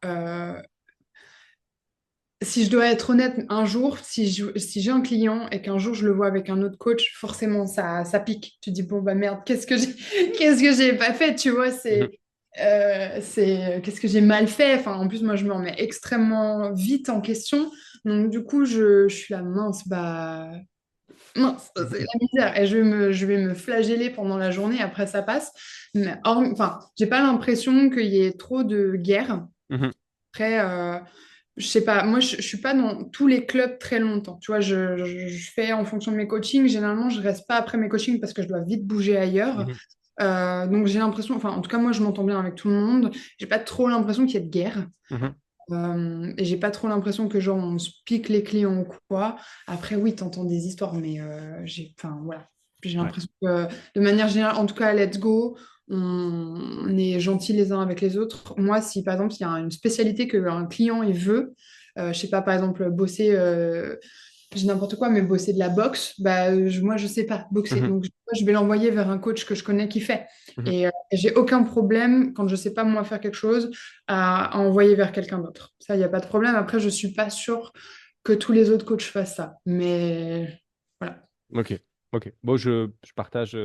Si je dois être honnête, un jour, si j'ai un client et qu'un jour je le vois avec un autre coach, forcément ça pique. Tu dis, bon, bah merde, qu'est-ce que j'ai pas fait, tu vois, Mhm, qu'est-ce que j'ai mal fait. Enfin, en plus, moi, je me remets extrêmement vite en question. Donc, du coup, je suis là, mince, bah, mince, c'est la misère. Et je vais me flageller pendant la journée, après ça passe. Mais, enfin, j'ai pas l'impression qu'il y ait trop de guerre. mhm, Après, je sais pas, moi je suis pas dans tous les clubs très longtemps. Tu vois, je fais en fonction de mes coachings. Généralement, je reste pas après mes coachings parce que je dois vite bouger ailleurs. mhm, Donc j'ai l'impression, enfin en tout cas moi je m'entends bien avec tout le monde. J'ai pas trop l'impression qu'il y ait de guerre. mhm. Et j'ai pas trop l'impression que genre on se pique les clients ou quoi. Après oui, t'entends des histoires, mais enfin voilà. J'ai Ouais. l'impression que de manière générale, en tout cas à Let's Go, on est gentils les uns avec les autres. Moi, si par exemple il y a une spécialité qu'un client il veut, je sais pas, par exemple bosser, j'ai n'importe quoi, mais bosser de la boxe, bah moi je sais pas boxer, Mhm, donc moi, je vais l'envoyer vers un coach que je connais qui fait. mhm. Et j'ai aucun problème quand je sais pas moi faire quelque chose à envoyer vers quelqu'un d'autre. Ça, il n'y a pas de problème. Après, je suis pas sûre que tous les autres coachs fassent ça, mais voilà. Ok, ok. Bon, je partage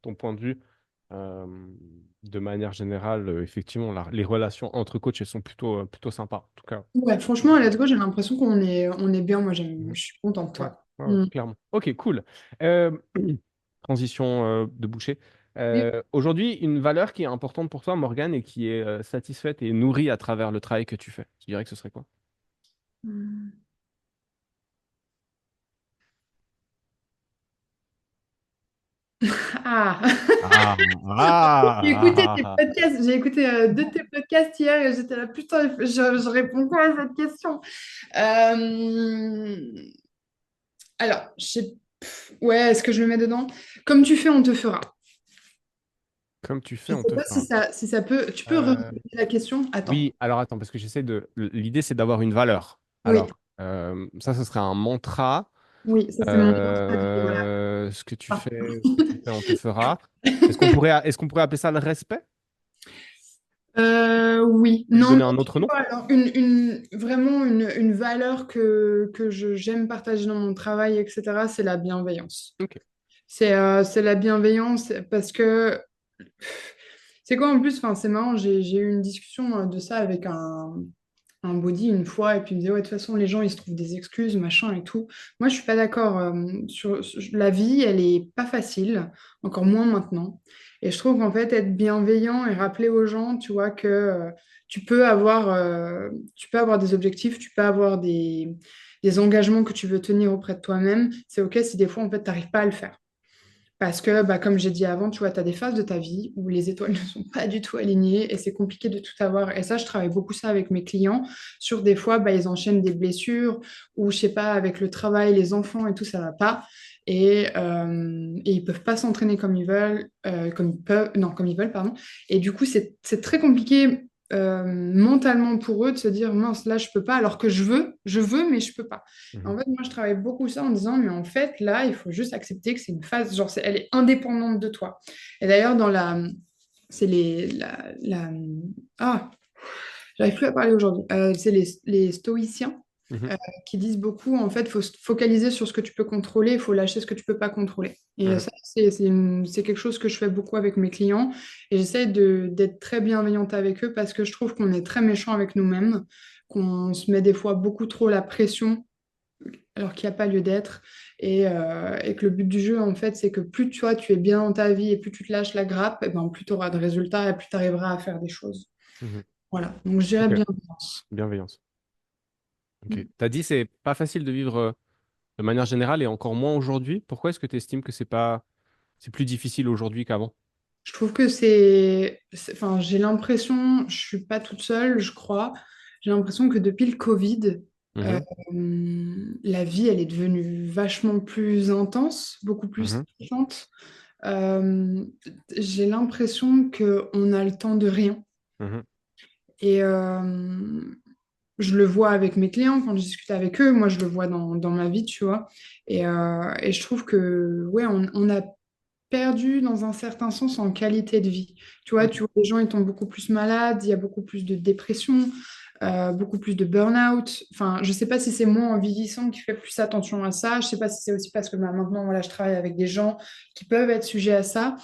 ton point de vue. Euh, de manière générale, effectivement, les relations entre coachs, elles sont plutôt sympas, en tout cas. Ouais, franchement, à Let's Go, j'ai l'impression on est bien. Moi, Mhm. je suis contente, Ouais, toi. ouais, ouais, Mm. clairement. Ok, cool. Euh, transition de boucher. Oui. Aujourd'hui, une valeur qui est importante pour toi, Morgane, et qui est satisfaite et nourrie à travers le travail que tu fais, je dirais que ce serait quoi? Hmm. Ah, Ah, j'ai écouté ah, tes ah. podcasts, j'ai écouté deux de tes podcasts hier et j'étais là, putain, je réponds quoi à cette question? Euh, Alors, ouais, est-ce que je le mets dedans? Comme tu fais, on te fera. Comme tu fais, Je on sais te pas si fera. ça peut. Tu peux Euh, répéter la question? Attends. oui, alors attends, parce que j'essaie de. L'idée, c'est d'avoir une valeur. Oui, Alors, ça, ce serait un mantra. oui, ça c'est mon constat de voilà. Ce que tu Ah. fais, ce que tu fais, on te fera. Est-ce qu'on pourrait appeler ça le respect? Oui, Lui non, non, donner un tu autre sais nom? quoi, alors, vraiment une valeur que j'aime partager dans mon travail, etc., c'est la bienveillance. Ok. C'est la bienveillance parce que c'est quoi en plus, enfin, c'est marrant, j'ai eu une discussion de ça avec un body une fois et puis il me disait ouais de toute façon les gens ils se trouvent des excuses machin et tout. Moi je suis pas d'accord sur la vie elle est pas facile encore moins maintenant et je trouve qu'en fait être bienveillant et rappeler aux gens tu vois que tu peux avoir des objectifs tu peux avoir des engagements que tu veux tenir auprès de toi-même c'est ok si des fois en fait t'arrives pas à le faire parce que, bah, comme j'ai dit avant, tu vois, tu as des phases de ta vie où les étoiles ne sont pas du tout alignées et c'est compliqué de tout avoir. Et ça, je travaille beaucoup ça avec mes clients. Sur des fois, bah, ils enchaînent des blessures ou, je sais pas, avec le travail, les enfants et tout, ça va pas. Et ils peuvent pas s'entraîner comme ils veulent, comme ils peuvent, non, comme ils veulent, pardon. Et du coup, c'est très compliqué mentalement pour eux de se dire, mince, là, je peux pas, alors que je veux, mais je peux pas. En Mhm. fait, moi, je travaille beaucoup ça en disant, mais en fait, là, il faut juste accepter que c'est une phase, genre, elle est indépendante de toi. Et d'ailleurs, c'est ah, j'arrive plus à parler aujourd'hui. C'est les stoïciens Mhm. qui disent beaucoup, en fait, il faut se focaliser sur ce que tu peux contrôler, il faut lâcher ce que tu peux pas contrôler. Et Mhm. ça, c'est quelque chose que je fais beaucoup avec mes clients. Et j'essaie d'être très bienveillante avec eux parce que je trouve qu'on est très méchant avec nous-mêmes, qu'on se met des fois beaucoup trop la pression alors qu'il n'y a pas lieu d'être. Et que le but du jeu, en fait, c'est que plus toi, tu es bien dans ta vie et plus tu te lâches la grappe, et ben, plus tu auras de résultats et plus tu arriveras à faire des choses. Mhm. Voilà, donc je dirais Ok, bienveillance. bienveillance. Ok. T'as dit c'est pas facile de vivre de manière générale et encore moins aujourd'hui. Pourquoi est-ce que tu estimes que c'est plus difficile aujourd'hui qu'avant? Je trouve que enfin, j'ai l'impression, je suis pas toute seule, je crois, j'ai l'impression que depuis le Covid, euh, Mhm. la vie, elle est devenue vachement plus intense, beaucoup plus Mhm. stressante. Euh, j'ai l'impression qu'on a le temps de rien. Mhm. Et je le vois avec mes clients quand je discute avec eux, moi je le vois dans ma vie, tu vois. Et je trouve que, ouais, on a perdu dans un certain sens en qualité de vie. Ok. Tu vois, les gens ils tombent beaucoup plus malades, il y a beaucoup plus de dépression, beaucoup plus de burn-out. Enfin, je sais pas si c'est moi en vieillissant qui fais plus attention à ça. Je sais pas si c'est aussi parce que bah, maintenant, voilà, je travaille avec des gens qui peuvent être sujets à ça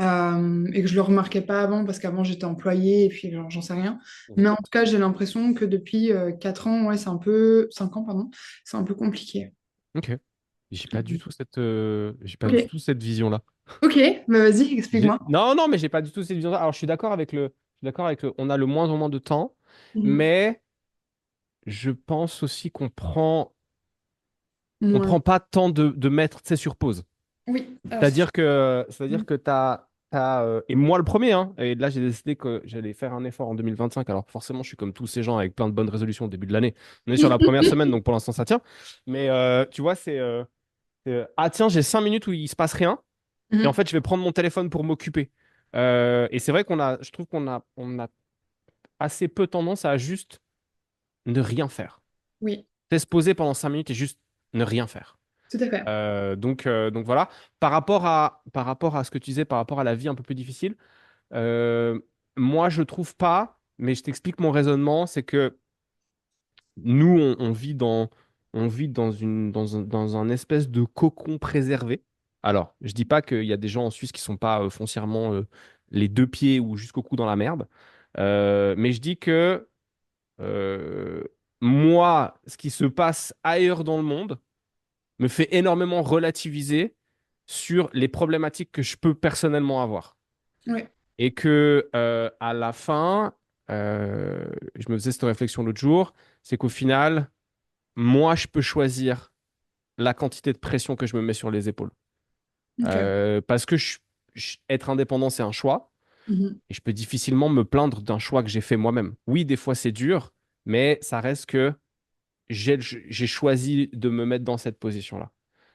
et que je le remarquais pas avant parce qu'avant j'étais employée et puis genre, j'en sais rien. Mhm. Mais en tout cas, j'ai l'impression que depuis 4 ans, ouais, c'est un peu, 5 ans, pardon, c'est un peu compliqué. Ok. J'ai pas du Ok, tout cette vision-là. ok, bah vas-y, explique-moi. Non, non, mais j'ai pas du tout cette vision-là. Alors, je suis d'accord avec on a le moins en moins de temps, Mhm. mais je pense aussi on Moi, prend pas tant de mettre, tu sais, sur pause. oui, alors C'est-à-dire que et moi le premier, hein, et là j'ai décidé que j'allais faire un effort en 2025. Alors forcément, je suis comme tous ces gens avec plein de bonnes résolutions au début de l'année. On est sur la première semaine, donc pour l'instant ça tient. Mais tu vois, ah tiens, j'ai 5 minutes où il se passe rien, et en Mhm. fait, je vais prendre mon téléphone pour m'occuper. Et c'est vrai je trouve qu'on a assez peu tendance à juste ne rien faire. Oui, C'est se poser pendant 5 minutes et juste ne rien faire. tout à fait. Donc voilà. Par rapport à ce que tu disais, par rapport à la vie un peu plus difficile, euh, moi je trouve pas, mais je t'explique mon raisonnement, c'est que nous on vit dans un espèce de cocon préservé. Alors, je dis pas qu'il y a des gens en Suisse qui sont pas foncièrement les deux pieds ou jusqu'au cou dans la merde, mais je dis que euh, moi, ce qui se passe ailleurs dans le monde me fait énormément relativiser sur les problématiques que je peux personnellement avoir. Ouais. Et que à la fin, je me faisais cette réflexion l'autre jour, c'est qu'au final, moi, je peux choisir la quantité de pression que je me mets sur les épaules. Ok. Parce que être indépendant, c'est un choix. Mhm. Et je peux difficilement me plaindre d'un choix que j'ai fait moi-même. Oui, des fois, c'est dur, mais ça reste que j'ai choisi de me mettre dans cette position-là.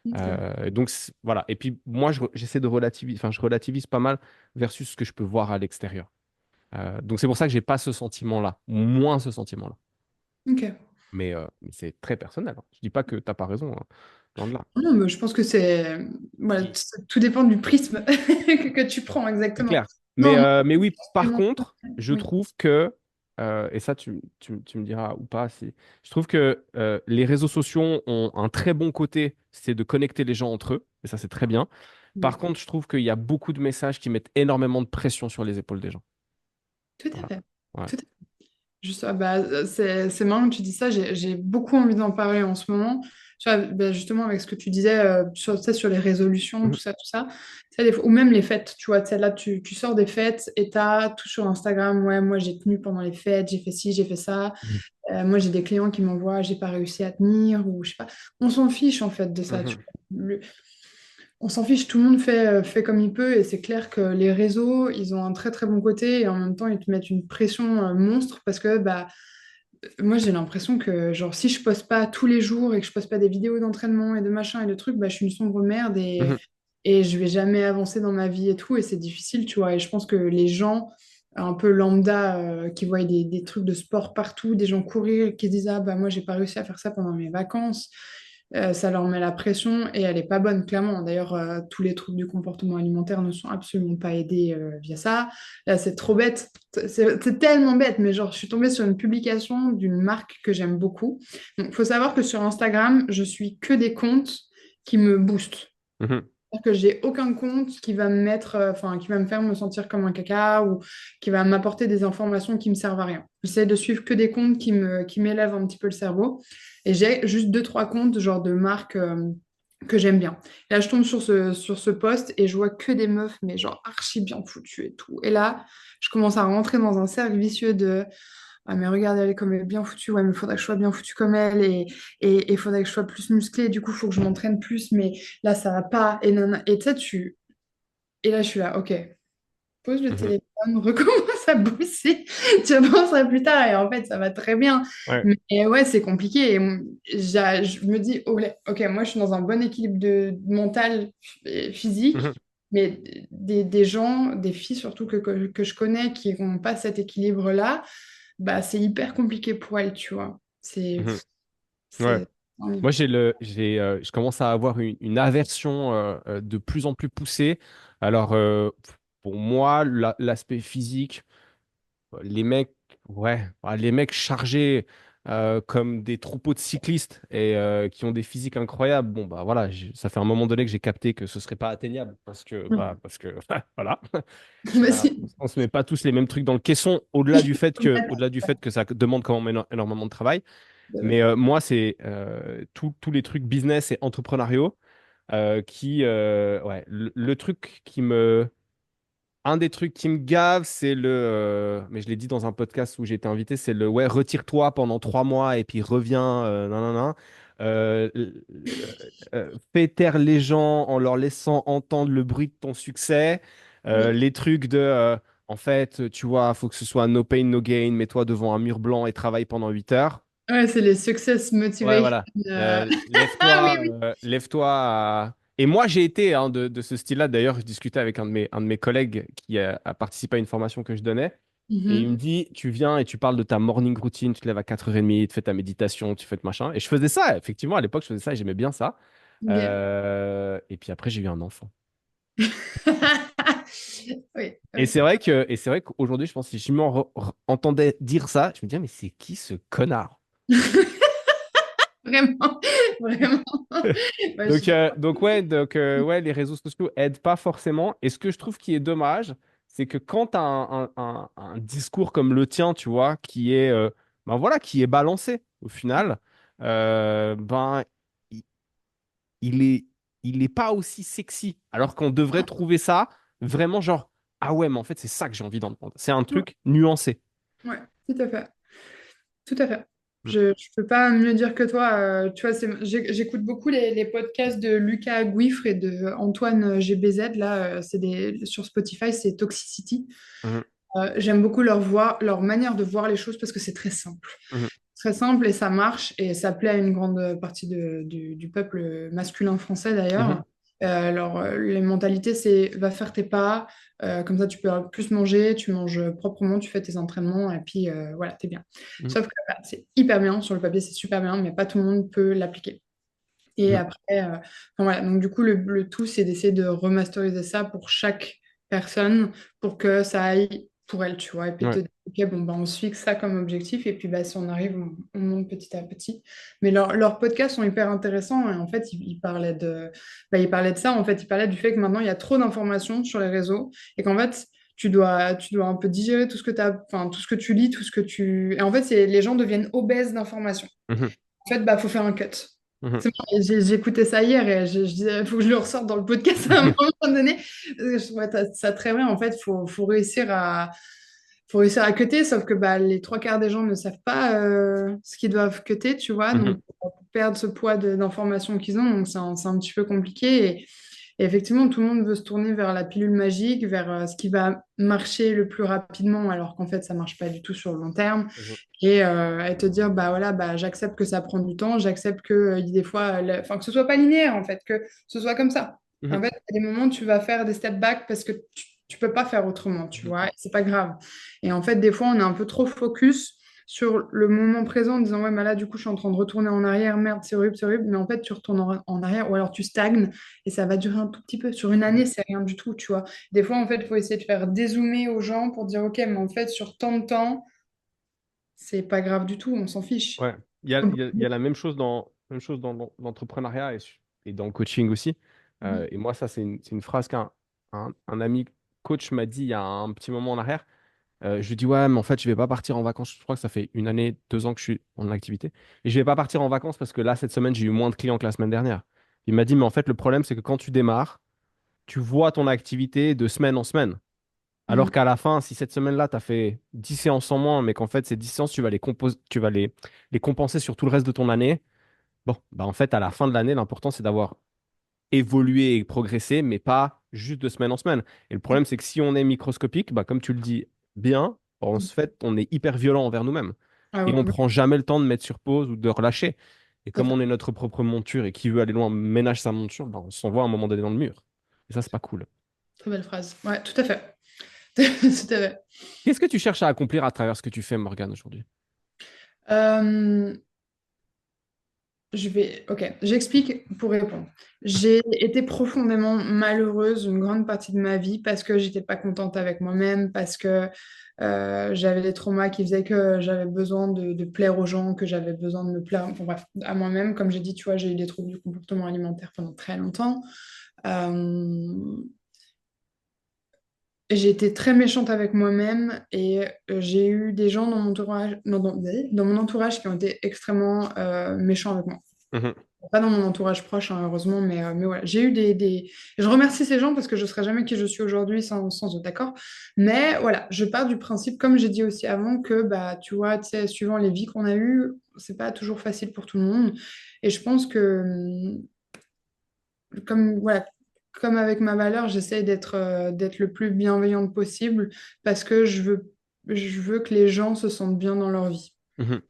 Ok. Donc voilà. Et puis moi, j'essaie de relativiser, enfin, je relativise pas mal versus ce que je peux voir à l'extérieur. Donc c'est pour ça que j'ai pas ce sentiment-là, ou moins ce sentiment-là. Ok. Mais c'est très personnel, hein. Je dis pas que t'as pas raison, hein. Loin de là. Non, mais je pense que c'est... Voilà, Et tout dépend du prisme que tu prends c'est exactement. clair. Non, moi, Mais oui, c'est par mon- contre, je Oui. trouve que, et ça tu me diras ou pas, si, je trouve que les réseaux sociaux ont un très bon côté, c'est de connecter les gens entre eux, et ça c'est très bien. Par Oui. contre, je trouve qu'il y a beaucoup de messages qui mettent énormément de pression sur les épaules des gens. Tout à Voilà. fait. Ouais. Tout à fait. Juste, c'est marrant que tu dis ça. J'ai beaucoup envie d'en parler en ce moment. Tu vois, justement, avec ce que tu disais sur, tu sais, sur les résolutions, Mhm. tout ça, tout ça. Tu sais, ou même les fêtes. Tu vois, tu sais, là, tu sors des fêtes et tu as tout sur Instagram. Ouais, moi, j'ai tenu pendant les fêtes, j'ai fait ci, j'ai fait ça. Mhm. Moi, j'ai des clients qui m'envoient, j'ai pas réussi à tenir, ou je sais pas. On s'en fiche, en fait, de ça. Tu Mhm. vois. On s'en fiche, tout le monde fait comme il peut, et c'est clair que les réseaux, ils ont un très très bon côté, et en même temps, ils te mettent une pression monstre, parce que bah, moi, j'ai l'impression que genre, si je poste pas tous les jours, et que je poste pas des vidéos d'entraînement et de machin et de trucs, bah, je suis une sombre merde, Mhm. et je vais jamais avancer dans ma vie et tout, et c'est difficile, tu vois. Et je pense que les gens un peu lambda qui voient des trucs de sport partout, des gens courir, qui se disent, ah bah moi j'ai pas réussi à faire ça pendant mes vacances, ça leur met la pression et elle est pas bonne, clairement. D'ailleurs, tous les troubles du comportement alimentaire ne sont absolument pas aidés via ça. Là, c'est trop bête. C'est tellement bête, mais genre, je suis tombée sur une publication d'une marque que j'aime beaucoup. Donc, il faut savoir que sur Instagram, je suis que des comptes qui me boostent. Mhm. C'est-à-dire que j'ai aucun compte qui va me mettre, enfin, qui va me faire me sentir comme un caca ou qui va m'apporter des informations qui me servent à rien. J'essaie de suivre que des comptes qui m'élèvent un petit peu le cerveau. Et j'ai juste deux, trois comptes, genre de marques que j'aime bien. Et là, je tombe sur ce post et je vois que des meufs, mais genre archi bien foutues et tout. Et là, je commence à rentrer dans un cercle vicieux de ah, mais regarde, elle est comme elle est bien foutue. Ouais, mais il faudrait que je sois bien foutue comme elle. Et il faudrait que je sois plus musclée. Du coup, il faut que je m'entraîne plus. Mais là, ça va pas. Et, et tu sais, Et là, je suis là, ok. Pose le Mhm. téléphone, recommence à bosser. Tu avanceras plus tard. Et en fait, ça va très bien. Ouais. Mais ouais, c'est compliqué. Je me dis, oh, ok, moi, je suis dans un bon équilibre de mental et physique. Mhm. Mais des gens, des filles surtout que je connais qui n'ont pas cet équilibre-là, bah, c'est hyper compliqué pour elles, tu vois. Mhm. Ouais. C'est... Oui. Moi, je commence à avoir une aversion de plus en plus poussée. Alors, pour moi, l'aspect physique, les mecs, ouais, les mecs chargés comme des troupeaux de cyclistes et qui ont des physiques incroyables. Bon, bah voilà, ça fait un moment donné que j'ai capté que ce serait pas atteignable parce que, voilà. Vas-y. On se met pas tous les mêmes trucs dans le caisson, au-delà du fait que ça demande quand même énormément de travail. Mais moi, c'est tous les trucs business et entrepreneuriaux ouais, le truc qui me. Un des trucs qui me gave, c'est mais je l'ai dit dans un podcast où j'ai été invité, c'est le ouais, retire-toi pendant 3 mois et puis reviens, nanana. Fais taire les gens en leur laissant entendre le bruit de ton succès. Oui. Les trucs en fait, tu vois, faut que ce soit no pain, no gain, mets-toi devant un mur blanc et travaille pendant 8 heures. Ouais, c'est les success Ouais, motivation. voilà. Ah oui, oui. Lève-toi. Et moi, j'ai été hein, de ce style-là. D'ailleurs, je discutais avec un de mes collègues qui a participé à une formation que je donnais. Et il me Mhm. dit, tu viens et tu parles de ta morning routine, tu te lèves à 4h30, tu fais ta méditation, tu fais ton machin. Et je faisais ça, effectivement, à l'époque, je faisais ça et j'aimais bien ça. Ok. Et puis après, j'ai eu un enfant. Oui, Et c'est vrai qu'aujourd'hui, je pense que si je m'entendais dire ça, je me disais, mais c'est qui ce connard? vraiment, vraiment. Ouais, je suis d'accord. Ouais, les réseaux sociaux aident pas forcément. Et ce que je trouve qui est dommage, c'est que quand tu as un discours comme le tien, tu vois, ben voilà, qui est balancé au final, ben il, il est, il n'est pas aussi sexy. Alors qu'on devrait trouver ça vraiment genre, ah ouais, mais en fait, c'est ça que j'ai envie d'entendre. C'est un Ouais, truc nuancé. ouais, tout à fait. Tout à fait. Mm. Je ne peux pas mieux dire que toi. Tu vois, j'écoute beaucoup les podcasts de Lucas Gouifre et de Antoine GBZ. Là, sur Spotify, c'est Toxicity. Mhm. J'aime beaucoup leur voix, leur manière de voir les choses parce que c'est très simple. Mhm. Très simple et ça marche et ça plaît à une grande partie du peuple masculin français Mhm. d'ailleurs. Les mentalités, c'est va faire tes pas, comme ça tu peux plus manger, tu manges proprement, tu fais tes entraînements et puis voilà, t'es bien. Mhm. Sauf que bah, c'est hyper bien, sur le papier c'est super bien, mais pas tout le monde peut l'appliquer. Et Mhm. après, enfin, voilà, donc du coup le tout c'est d'essayer de remasteriser ça pour chaque personne pour que ça aille pour elle, tu vois, et puis te Ouais. dire, ok, bon, bah, on se fixe ça comme objectif, et puis bah, si on arrive, on monte petit à petit. Mais leurs podcasts sont hyper intéressants, et en fait, ils parlaient de ça, en fait, ils parlaient du fait que maintenant, il y a trop d'informations sur les réseaux, et qu'en fait, tu dois un peu digérer tout ce que enfin, tout ce que tu lis, tout ce que tu... Et en fait, les gens deviennent obèses d'informations. Mhm. En fait, bah, faut faire un cut. Mhm. C'est bon, et j'ai écouté ça hier et je disais, il faut que je le ressorte dans le podcast à un moment donné. Je trouvais ça très bien. En fait, faut réussir à cutter, sauf que bah, les trois quarts des gens ne savent pas ce qu'ils doivent cutter, tu vois. Mhm. Donc, pour perdre ce poids d'informations qu'ils ont, donc c'est un petit peu compliqué. Et effectivement, tout le monde veut se tourner vers la pilule magique, vers ce qui va marcher le plus rapidement, alors qu'en fait, ça marche pas du tout sur le long terme Mhm. et te dire bah voilà bah j'accepte que ça prend du temps, j'accepte que des fois enfin que ce soit pas linéaire en fait, que ce soit comme ça. En Mhm. fait, il y a des moments où tu vas faire des step back parce que tu peux pas faire autrement, tu Mhm. vois, et c'est pas grave. Et en fait, des fois, on est un peu trop focus sur le moment présent en disant ouais, mais là, du coup, je suis en train de retourner en arrière, merde, c'est horrible, mais en fait, tu retournes en arrière ou alors tu stagnes et ça va durer un tout petit peu. Sur une année, c'est rien du tout, tu vois. Des fois, en fait, il faut essayer de faire dézoomer aux gens pour dire ok, mais en fait, sur tant de temps, c'est pas grave du tout, on s'en fiche. Ouais. Il y a la même chose dans l'entrepreneuriat et dans le coaching aussi. Mhm. Et moi, ça, c'est une phrase qu'un ami coach m'a dit il y a un petit moment en arrière. Je lui dis, ouais, mais en fait, je vais pas partir en vacances. Je crois que ça fait une année, 2 ans que je suis en activité. Et je vais pas partir en vacances parce que là, cette semaine, j'ai eu moins de clients que la semaine dernière. Il m'a dit, mais en fait, le problème, c'est que quand tu démarres, tu vois ton activité de semaine en semaine. Alors Mhm. qu'à la fin, si cette semaine-là, tu as fait 10 séances en moins, mais qu'en fait, ces 10 séances, tu vas les compenser sur tout le reste de ton année, bon, bah en fait, à la fin de l'année, l'important, c'est d'avoir évolué et progressé, mais pas juste de semaine en semaine. Et le problème, c'est que si on est microscopique, bah, comme tu le dis bien, en fait, on est hyper violent envers nous-mêmes. Ah Et ouais, on prend jamais le temps de mettre sur pause ou de relâcher. Et tout à comme fait. on est notre propre monture et qui veut aller loin ménage sa monture, bah, on s'envoie à un moment donné dans le mur. Et ça, c'est pas cool. Très belle phrase. Ouais, tout à fait. Tout à fait. Qu'est-ce que tu cherches à accomplir à travers ce que tu fais, Morgane, aujourd'hui? Euh, ok, j'explique pour répondre. J'ai été profondément malheureuse une grande partie de ma vie parce que j'étais pas contente avec moi-même, parce que j'avais des traumas qui faisaient que j'avais besoin de plaire aux gens, que j'avais besoin de me plaire, enfin, bref, à moi-même. Comme j'ai dit, tu vois, j'ai eu des troubles du comportement alimentaire pendant très longtemps. Euh, J'ai été très méchante avec moi-même et j'ai eu des gens dans mon entourage, dans mon entourage qui ont été extrêmement méchants avec moi. Mhm. Pas dans mon entourage proche, hein, heureusement, mais voilà. J'ai eu Je remercie ces gens parce que je ne serais jamais qui je suis aujourd'hui sans eux, d'accord? Mais voilà, je pars du principe, comme j'ai dit aussi avant, que bah, tu vois, tu sais, suivant les vies qu'on a eues, c'est pas toujours facile pour tout le monde. Et je pense que voilà, comme avec ma valeur, j'essaye d'être le plus bienveillante possible parce que je veux que les gens se sentent bien dans leur vie. Mhm.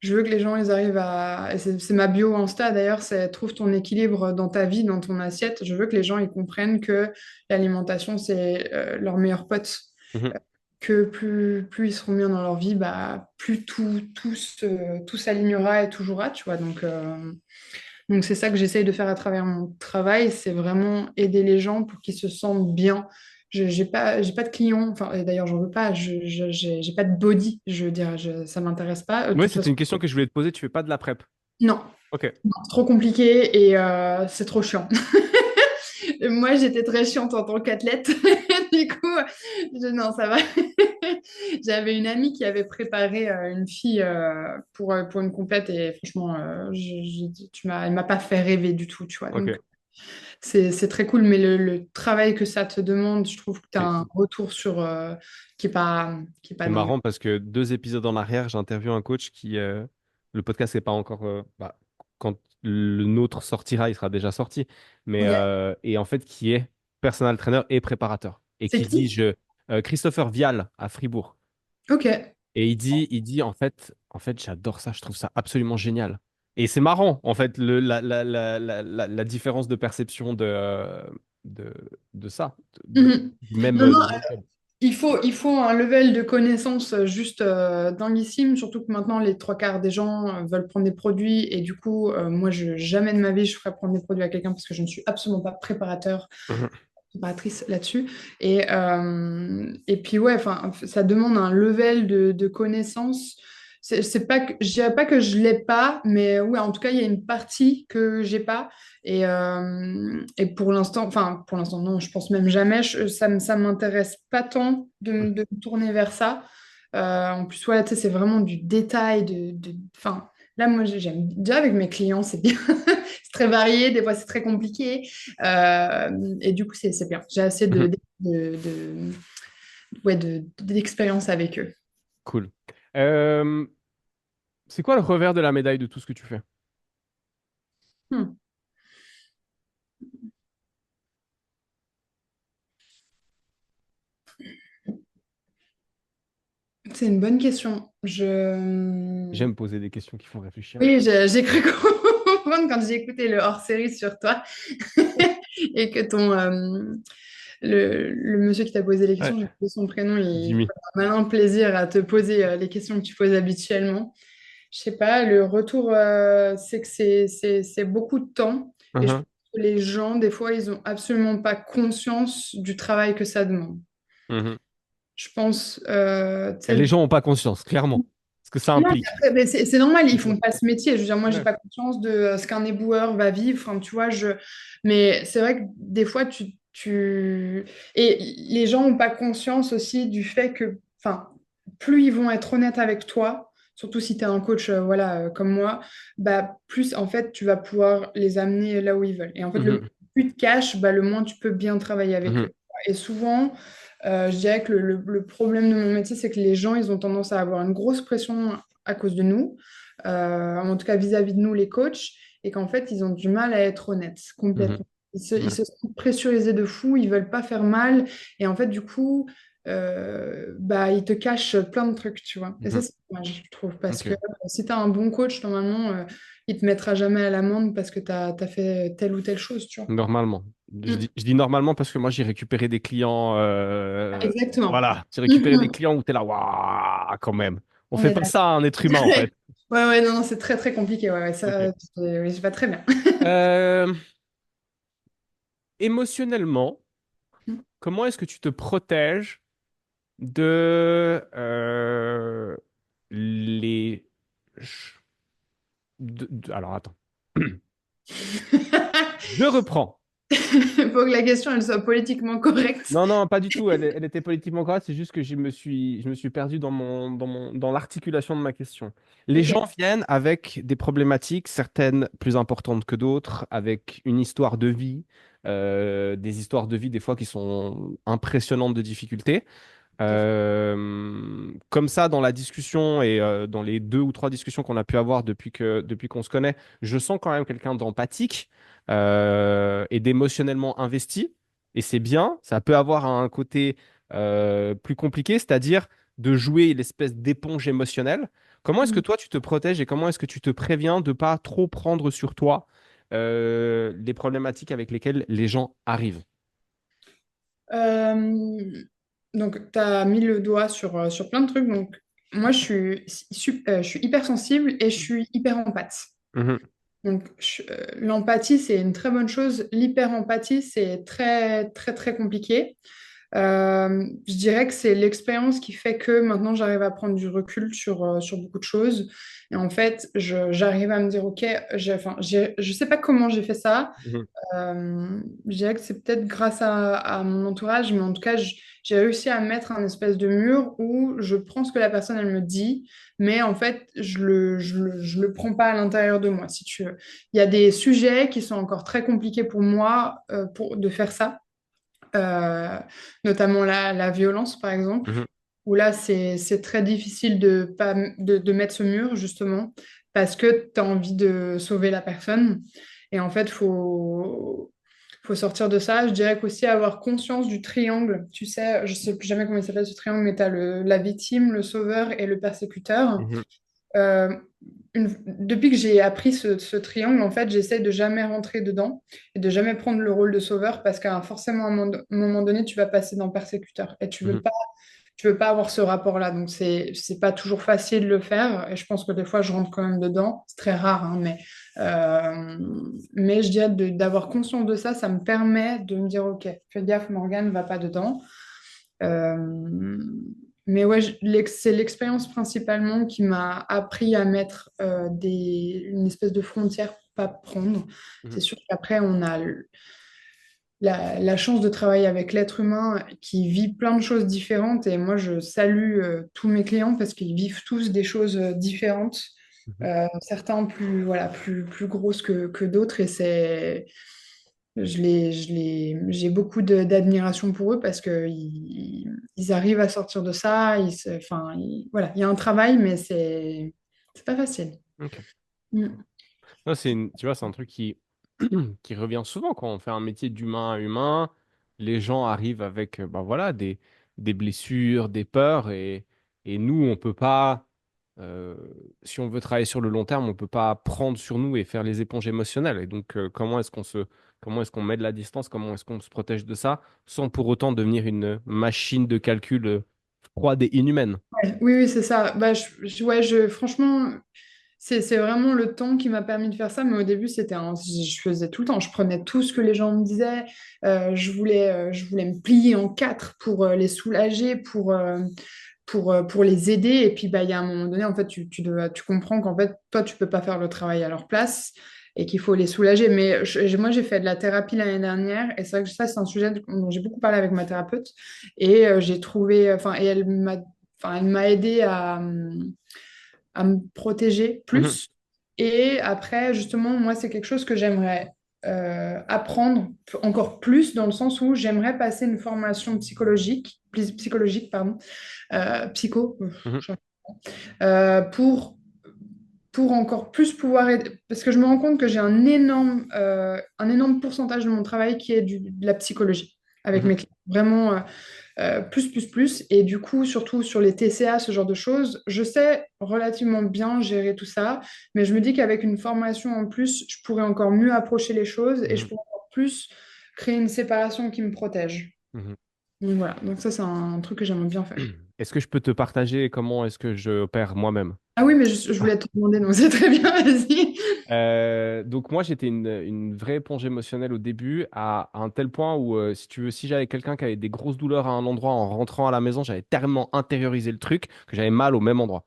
Je veux que les gens, ils arrivent à... et c'est ma bio Insta d'ailleurs, c'est trouve ton équilibre dans ta vie, dans ton assiette. Je veux que les gens, ils comprennent que l'alimentation, c'est leur meilleur pote. Mhm. Que plus ils seront bien dans leur vie, bah, plus tout s'alignera et tout jouera, tu vois. Donc c'est ça que j'essaye de faire à travers mon travail, c'est vraiment aider les gens pour qu'ils se sentent bien. Je j'ai pas de clients, enfin et d'ailleurs j'en veux pas, j'ai pas de body, je veux dire, ça m'intéresse pas. De Oui, toute c'était façon, une question que je voulais te poser. Tu fais pas de la prep. non, Ok. c'est trop compliqué et c'est trop chiant. Moi j'étais très chiante en tant qu'athlète, du coup, non, ça va. J'avais une amie qui avait préparé une fille pour une compète et franchement, elle m'a pas fait rêver du tout, tu vois. Ok. C'est très cool, mais le travail que ça te demande, je trouve que tu as C'est un retour sur qui est pas c'est dingue. marrant parce que 2 épisodes en arrière, j'ai interviewé un coach qui, le podcast n'est pas encore, bah, quand le nôtre sortira, il sera déjà sorti, mais Ok. et en fait qui est personal trainer et préparateur et C'est qui dit qui? Christopher Vial à Fribourg. Ok. Et il dit en fait, j'adore ça, je trouve ça absolument génial. Et c'est marrant, en fait, la différence de perception de, de ça, Mhm. du même, Non, non, du même job. il faut un level de connaissance juste dinguissime, surtout que maintenant les trois quarts des gens veulent prendre des produits et du coup, moi, jamais de ma vie je ferais prendre des produits à quelqu'un parce que je ne suis absolument pas Mhm. préparatrice là-dessus. Et puis ouais, enfin, ça demande un level de connaissance. C'est pas que, je dirais pas que je l'ai pas, mais ouais, en tout cas, il y a une partie que j'ai pas. Et pour l'instant, non, je pense même jamais. Ça m'intéresse pas tant de me tourner vers ça. En plus, ouais, tu sais, c'est vraiment du détail, enfin, là, moi, j'aime déjà avec mes clients, c'est bien. C'est très varié, des fois, c'est très compliqué. Et du coup, c'est bien. J'ai assez Mhm. ouais, d'expérience avec eux. Cool. Euh, c'est quoi le revers de la médaille de tout ce que tu fais? Hmm. C'est une bonne question. J'aime poser des questions qui font réfléchir. Oui, j'ai cru comprendre quand j'ai écouté le hors-série sur toi et que le monsieur qui t'a posé les Ouais, questions, j'ai oublié son prénom, il Jimmy. prend un malin plaisir à te poser les questions que tu poses habituellement. Je sais pas, le retour, c'est que c'est beaucoup de temps. Et je pense Mhm. que les gens, des fois, ils ont absolument pas conscience du travail que ça demande. Mhm. Je pense, tu Et les sais, gens n'ont pas conscience, clairement. Ce que ça non, mais implique. après, mais c'est normal, ils Donc, font pas ce métier. Je veux dire, moi, j'ai ouais. pas conscience de ce qu'un éboueur va vivre. Enfin, tu vois, mais c'est vrai que des fois, et les gens n'ont pas conscience aussi du fait que, enfin, plus ils vont être honnêtes avec toi, surtout si tu es un coach, voilà, comme moi, bah, plus, en fait, tu vas pouvoir les amener là où ils veulent. Et en fait, le Mhm. plus de cash, bah, le moins tu peux bien travailler avec Mhm. eux. Et souvent, je dirais que le problème de mon métier, c'est que les gens, ils ont tendance à avoir une grosse pression à cause de nous, en tout cas vis-à-vis de nous, les coachs, et qu'en fait, ils ont du mal à être honnêtes Mhm. complètement. Ils Ouais. se sentent pressurisés de fou, ils veulent pas faire mal, et en fait, du coup, bah, ils te cachent plein de trucs, tu vois. Et ça, Mhm. c'est dommage, je trouve, parce que Ok. si tu as un bon coach, normalement, il te mettra jamais à l'amende parce que tu as fait telle ou telle chose, tu vois. Normalement. Je Mm. dis, je dis normalement parce que moi, j'ai récupéré des clients. Exactement. Voilà. J'ai récupéré des Mhm. clients où tu es là, waouh, quand même. On On fait est pas d'accord. ça à un être humain, en fait. Ouais, ouais, non, non, c'est très, très compliqué. Ouais, ouais, Ok. ça, oui, je vais très bien. Euh, émotionnellement, comment est-ce que tu te protèges de les... alors, attends. Je reprends. Il faut que la question elle soit politiquement correcte. Non, non, pas du tout. Elle était politiquement correcte. C'est juste que je me suis perdu dans l'articulation de ma question. Les Ok. gens viennent avec des problématiques, certaines plus importantes que d'autres, avec une histoire de vie, des histoires de vie des fois qui sont impressionnantes de difficultés. Comme ça, dans la discussion et dans les 2 ou 3 discussions qu'on a pu avoir depuis qu'on se connaît, je sens quand même quelqu'un d'empathique et d'émotionnellement investi. Et c'est bien, ça peut avoir un côté plus compliqué, c'est-à-dire de jouer l'espèce d'éponge émotionnelle. Comment est-ce que toi, tu te protèges et comment est-ce que tu te préviens de pas trop prendre sur toi les problématiques avec lesquelles les gens arrivent? Euh, donc, tu as mis le doigt sur plein de trucs. Donc, moi, je suis hyper sensible et je suis hyper empathe. Mhm, Donc, l'empathie, c'est une très bonne chose. L'hyper-empathie, c'est très, très, très compliqué. Je dirais que c'est l'expérience qui fait que maintenant j'arrive à prendre du recul sur beaucoup de choses. Et en fait, j'arrive à me dire, OK, je sais pas comment j'ai fait ça. Mhm. Je dirais que c'est peut-être grâce à mon entourage, mais en tout cas, j'ai réussi à mettre un espèce de mur où je prends ce que la personne, elle me dit, mais en fait, je le prends pas à l'intérieur de moi, si tu veux. Il y a des sujets qui sont encore très compliqués pour moi de faire ça, euh, notamment la violence, par exemple, Mhm. où là, c'est très difficile de mettre ce mur, justement, parce que tu as envie de sauver la personne. Et en fait, faut sortir de ça. Je dirais qu'aussi avoir conscience du triangle. Tu sais, je sais plus jamais comment il s'appelle ce triangle, mais tu as la victime, le sauveur et le persécuteur. Mhm. Euh, Depuis que j'ai appris ce triangle, en fait, j'essaie de jamais rentrer dedans et de jamais prendre le rôle de sauveur parce qu'à forcément, à un moment donné, tu vas passer dans persécuteur et Mhm. tu veux pas avoir ce rapport-là. Donc, c'est pas toujours facile de le faire et je pense que des fois, je rentre quand même dedans. C'est très rare, hein, euh, mais je dirais d'avoir conscience de ça, ça me permet de me dire, OK, fais gaffe, Morgane, va pas dedans. Euh, mais ouais, c'est l'expérience principalement qui m'a appris à mettre une espèce de frontière pour pas prendre. Mhm. C'est sûr qu'après, on a la chance de travailler avec l'être humain qui vit plein de choses différentes. Et moi, je salue tous mes clients parce qu'ils vivent tous des choses différentes. Mhm. Certains plus grosses que d'autres. Et j'ai beaucoup d'admiration pour eux parce qu'ils arrivent à sortir de ça. Voilà, il y a un travail, mais c'est pas facile. Ok. Mm. Non, tu vois, c'est un truc qui revient souvent quand on fait un métier d'humain à humain. Les gens arrivent avec ben voilà, des blessures, des peurs, et nous, on peut pas, euh, si on veut travailler sur le long terme, on peut pas prendre sur nous et faire les éponges émotionnelles. Et donc, comment est-ce qu'on met de la distance, comment est-ce qu'on se protège de ça, sans pour autant devenir une machine de calcul froide et inhumaine. Ouais, oui, oui, c'est ça. Bah, franchement, c'est vraiment le temps qui m'a permis de faire ça. Mais au début, je faisais tout le temps. Je prenais tout ce que les gens me disaient. Je voulais me plier en quatre pour les soulager, pour les aider. Et puis, bah, il y a un moment donné, en fait, tu comprends qu'en fait, toi, tu peux pas faire le travail à leur place et qu'il faut les soulager. Mais moi, j'ai fait de la thérapie l'année dernière. Et c'est vrai que ça, c'est un sujet dont j'ai beaucoup parlé avec ma thérapeute. Et j'ai trouvé, et elle m'a aidé à me protéger Mhm. plus. Et après, justement, moi, c'est quelque chose que j'aimerais apprendre encore plus dans le sens où j'aimerais passer une formation psychologique, pardon, psycho, Mhm. je- euh, pour, pour encore plus pouvoir aider. Parce que je me rends compte que j'ai un énorme pourcentage de mon travail qui est de la psychologie avec Mhm. mes clients. Vraiment, plus. Et du coup, surtout sur les TCA, ce genre de choses, je sais relativement bien gérer tout ça, mais je me dis qu'avec une formation en plus, je pourrais encore mieux approcher les choses et je Mhm. pourrais encore plus créer une séparation qui me protège. Mhm. Donc voilà, donc ça, c'est un truc que j'aimerais bien faire. Est-ce que je peux te partager comment est-ce que je opère moi-même? Ah oui, mais je voulais te demander, donc c'est très bien, vas-y. Donc moi j'étais une vraie éponge émotionnelle au début à un tel point où si tu veux, si j'avais quelqu'un qui avait des grosses douleurs à un endroit en rentrant à la maison, j'avais tellement intériorisé le truc que j'avais mal au même endroit.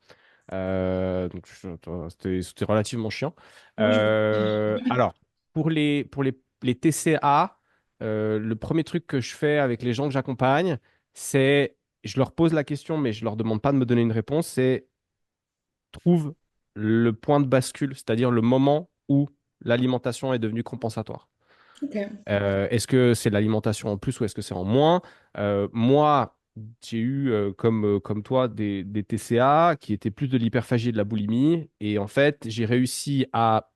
C'était relativement chiant. Ouais, Alors pour les TCA, le premier truc que je fais avec les gens que j'accompagne, c'est je leur pose la question mais je leur demande pas de me donner une réponse, c'est trouve le point de bascule, c'est-à-dire le moment où l'alimentation est devenue compensatoire. ok. Est-ce que c'est l'alimentation en plus ou est-ce que c'est en moins? Moi, j'ai eu, comme toi, des TCA qui étaient plus de l'hyperphagie et de la boulimie. Et en fait, j'ai réussi à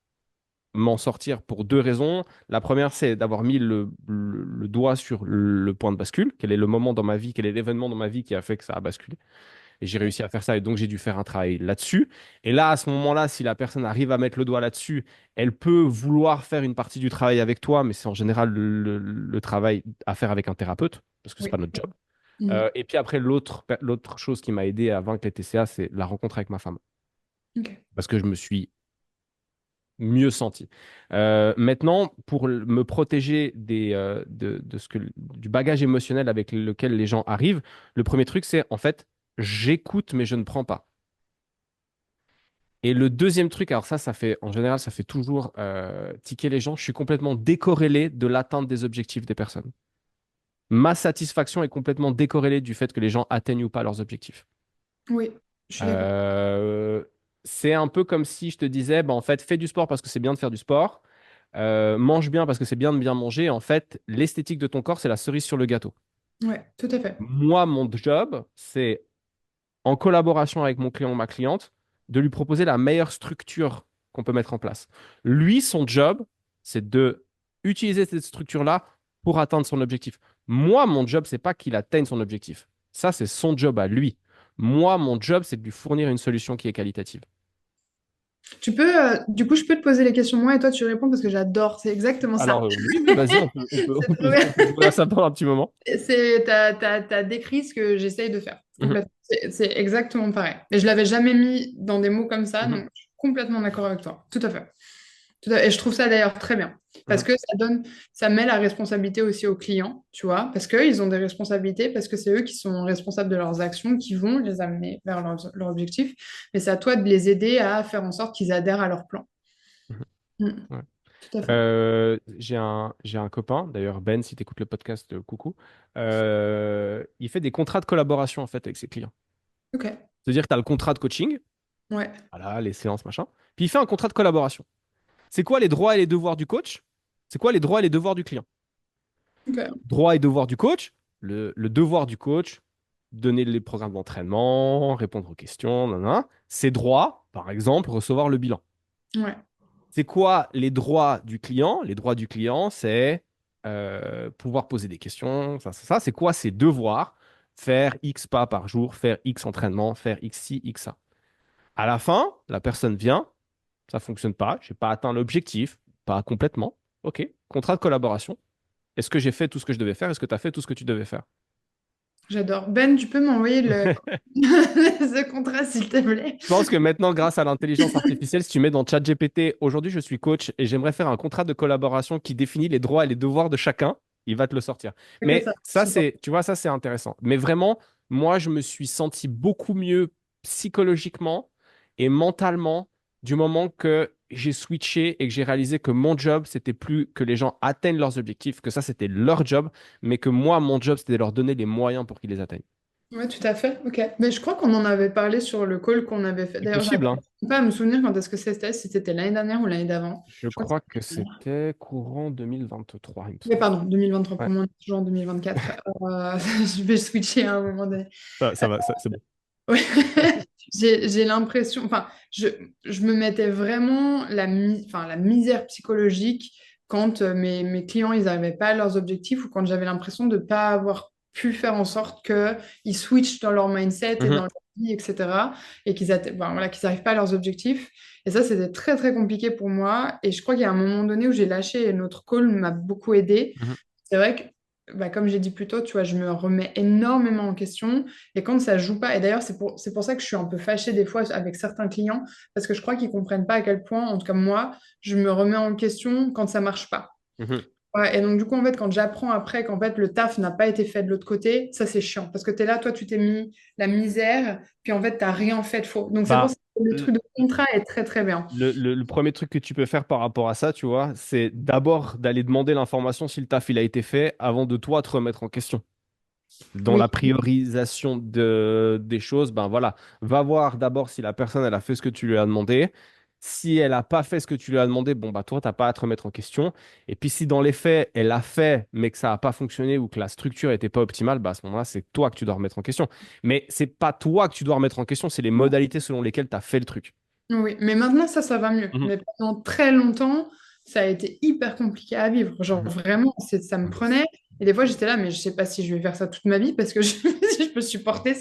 m'en sortir pour deux raisons. La première, c'est d'avoir mis le doigt sur le point de bascule. Quel est le moment dans ma vie, quel est l'événement dans ma vie qui a fait que ça a basculé? Et j'ai réussi à faire ça et donc j'ai dû faire un travail là-dessus. Et là, à ce moment-là, si la personne arrive à mettre le doigt là-dessus, elle peut vouloir faire une partie du travail avec toi, mais c'est en général le travail à faire avec un thérapeute, parce que c'est Oui. pas notre job. Mhm. Et puis après, l'autre chose qui m'a aidé à vaincre les TCA, c'est la rencontre avec ma femme. Ok. Parce que je me suis mieux senti. Maintenant, pour me protéger du bagage émotionnel avec lequel les gens arrivent, le premier truc, c'est en fait, j'écoute, mais je ne prends pas. Et le deuxième truc, alors ça fait, en général, ça fait toujours tiquer les gens. Je suis complètement décorrélé de l'atteinte des objectifs des personnes. Ma satisfaction est complètement décorrélée du fait que les gens atteignent ou pas leurs objectifs. Oui, je suis d'accord. Euh, c'est un peu comme si je te disais, bah, en fait, fais du sport parce que c'est bien de faire du sport, mange bien parce que c'est bien de bien manger. En fait, l'esthétique de ton corps, c'est la cerise sur le gâteau. Ouais, tout à fait. Moi, mon job, c'est en collaboration avec mon client ou ma cliente, de lui proposer la meilleure structure qu'on peut mettre en place. Lui, son job, c'est de utiliser cette structure-là pour atteindre son objectif. Moi, mon job, c'est pas qu'il atteigne son objectif. Ça, c'est son job à lui. Moi, mon job, c'est de lui fournir une solution qui est qualitative. Du coup, je peux te poser les questions moi et toi tu réponds parce que j'adore. C'est exactement ça. Alors, oui, oui, vas-y, C'est trop bien. on peut jouer à ça pendant un petit moment. T'as décrit ce que j'essaye de faire. Mhm, Complètement. C'est exactement pareil. Et je l'avais jamais mis dans des mots comme ça, mhm, donc je suis complètement d'accord avec toi. Tout à fait. Et je trouve ça d'ailleurs très bien. Parce mhm, que ça met la responsabilité aussi aux clients, tu vois, parce qu'ils ont des responsabilités, parce que c'est eux qui sont responsables de leurs actions, qui vont les amener vers leur objectif. Mais c'est à toi de les aider à faire en sorte qu'ils adhèrent à leur plan. mhm. Mm. Ouais. Tout à fait. J'ai un copain, d'ailleurs Ben, si tu écoutes le podcast, coucou. Il fait des contrats de collaboration en fait avec ses clients. Ok. C'est-à-dire que tu as le contrat de coaching, Ouais. voilà, les séances, machin. Puis il fait un contrat de collaboration. C'est quoi les droits et les devoirs du coach? C'est quoi les droits et les devoirs du client? Ok. Droits et devoirs du coach, le devoir du coach, donner les programmes d'entraînement, répondre aux questions, nanana. Ses droits, par exemple, recevoir le bilan. Ouais. C'est quoi les droits du client? Les droits du client, c'est pouvoir poser des questions. Ça. C'est quoi ses devoirs? Faire X pas par jour, faire X entraînement, faire X ci, X ça. À la fin, la personne vient, ça fonctionne pas, je n'ai pas atteint l'objectif, pas complètement. OK, contrat de collaboration. Est-ce que j'ai fait tout ce que je devais faire? Est-ce que tu as fait tout ce que tu devais faire? J'adore. Ben, tu peux m'envoyer ce contrat, s'il te plaît? Je pense que maintenant, grâce à l'intelligence artificielle, si tu mets dans ChatGPT, aujourd'hui je suis coach et j'aimerais faire un contrat de collaboration qui définit les droits et les devoirs de chacun, il va te le sortir. Ok, Mais ça, ça, super. c'est, tu vois, ça, c'est intéressant. Mais vraiment, moi, je me suis senti beaucoup mieux psychologiquement et mentalement du moment que j'ai switché et que j'ai réalisé que mon job, c'était plus que les gens atteignent leurs objectifs, que ça, c'était leur job, mais que moi, mon job, c'était de leur donner les moyens pour qu'ils les atteignent. Ouais, tout à fait. Ok. Mais je crois qu'on en avait parlé sur le call qu'on avait fait. C'est D'ailleurs, possible, j'arrive hein. pas à me souvenir quand est-ce que c'était, si c'était l'année dernière ou l'année d'avant. Je Je crois que crois que c'était l'année dernière. c'était courant 2023, il me Oui, semble. pardon, 2023 pour Ouais, moi, on est toujours en 2024. Je vais switcher à un moment donné. ça va, c'est bon. Ouais. J'ai l'impression, enfin, je me mettais vraiment enfin, la misère psychologique quand mes clients, ils n'arrivaient pas à leurs objectifs ou quand j'avais l'impression de ne pas avoir pu faire en sorte qu'ils switchent dans leur mindset et dans Mhm, leur vie, etc. Et voilà, qu'ils n'arrivent pas à leurs objectifs. Et ça, c'était très, très compliqué pour moi. Et je crois qu'il y a un moment donné où j'ai lâché et notre call m'a beaucoup aidé. mhm, C'est vrai que, bah, comme j'ai dit plus tôt, tu vois, je me remets énormément en question. Et quand ça joue pas, et d'ailleurs, c'est pour ça que je suis un peu fâchée des fois avec certains clients, parce que je crois qu'ils comprennent pas à quel point, en tout cas moi, je me remets en question quand ça marche pas. mhm. Ouais, et donc, du coup, en fait, quand j'apprends après qu'en fait, le taf n'a pas été fait de l'autre côté, ça, c'est chiant. Parce que tu es là, toi, tu t'es mis la misère, puis en fait, tu n'as rien fait de faux. Donc, c'est pour Ben, ça que le le, truc de contrat est très, très bien. le premier truc que tu peux faire par rapport à ça, tu vois, c'est d'abord d'aller demander l'information si le taf il a été fait avant de toi te remettre en question. Dans Oui, la priorisation des choses, ben voilà, va voir d'abord si la personne elle a fait ce que tu lui as demandé. Si elle n'a pas fait ce que tu lui as demandé, bon bah toi, tu n'as pas à te remettre en question. Et puis si dans les faits, elle a fait, mais que ça n'a pas fonctionné ou que la structure n'était pas optimale, bah à ce moment-là, c'est toi que tu dois remettre en question. Mais c'est pas toi que tu dois remettre en question, c'est les modalités selon lesquelles tu as fait le truc. oui, mais maintenant, ça va mieux. Mhm, Mais pendant très longtemps, ça a été hyper compliqué à vivre. Genre, mhm, vraiment, ça me mhm. prenait. Et des fois, j'étais là, mais je sais pas si je vais faire ça toute ma vie parce que je peux supporter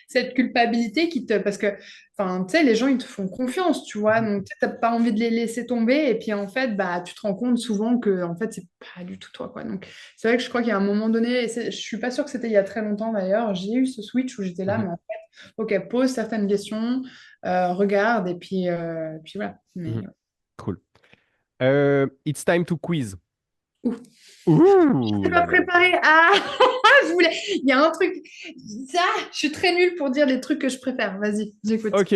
cette culpabilité parce que, enfin, tu sais, les gens, ils te font confiance, tu vois. Mhm. Donc, tu n'as pas envie de les laisser tomber. Et puis, en fait, bah, tu te rends compte souvent que, en fait, c'est pas du tout toi, quoi. Donc, c'est vrai que je crois qu'il y a un moment donné, je suis pas sûre que c'était il y a très longtemps d'ailleurs, j'ai eu ce switch où j'étais là, Mhm, mais en fait, ok, pose certaines questions regarde et puis voilà. Mais mhm. Cool. It's time to quiz. Ouh. Je pas Ouh. préparé. Ah, je voulais. Il y a un truc. Ça, je suis très nulle pour dire les trucs que je préfère. Vas-y, j'écoute. Ok.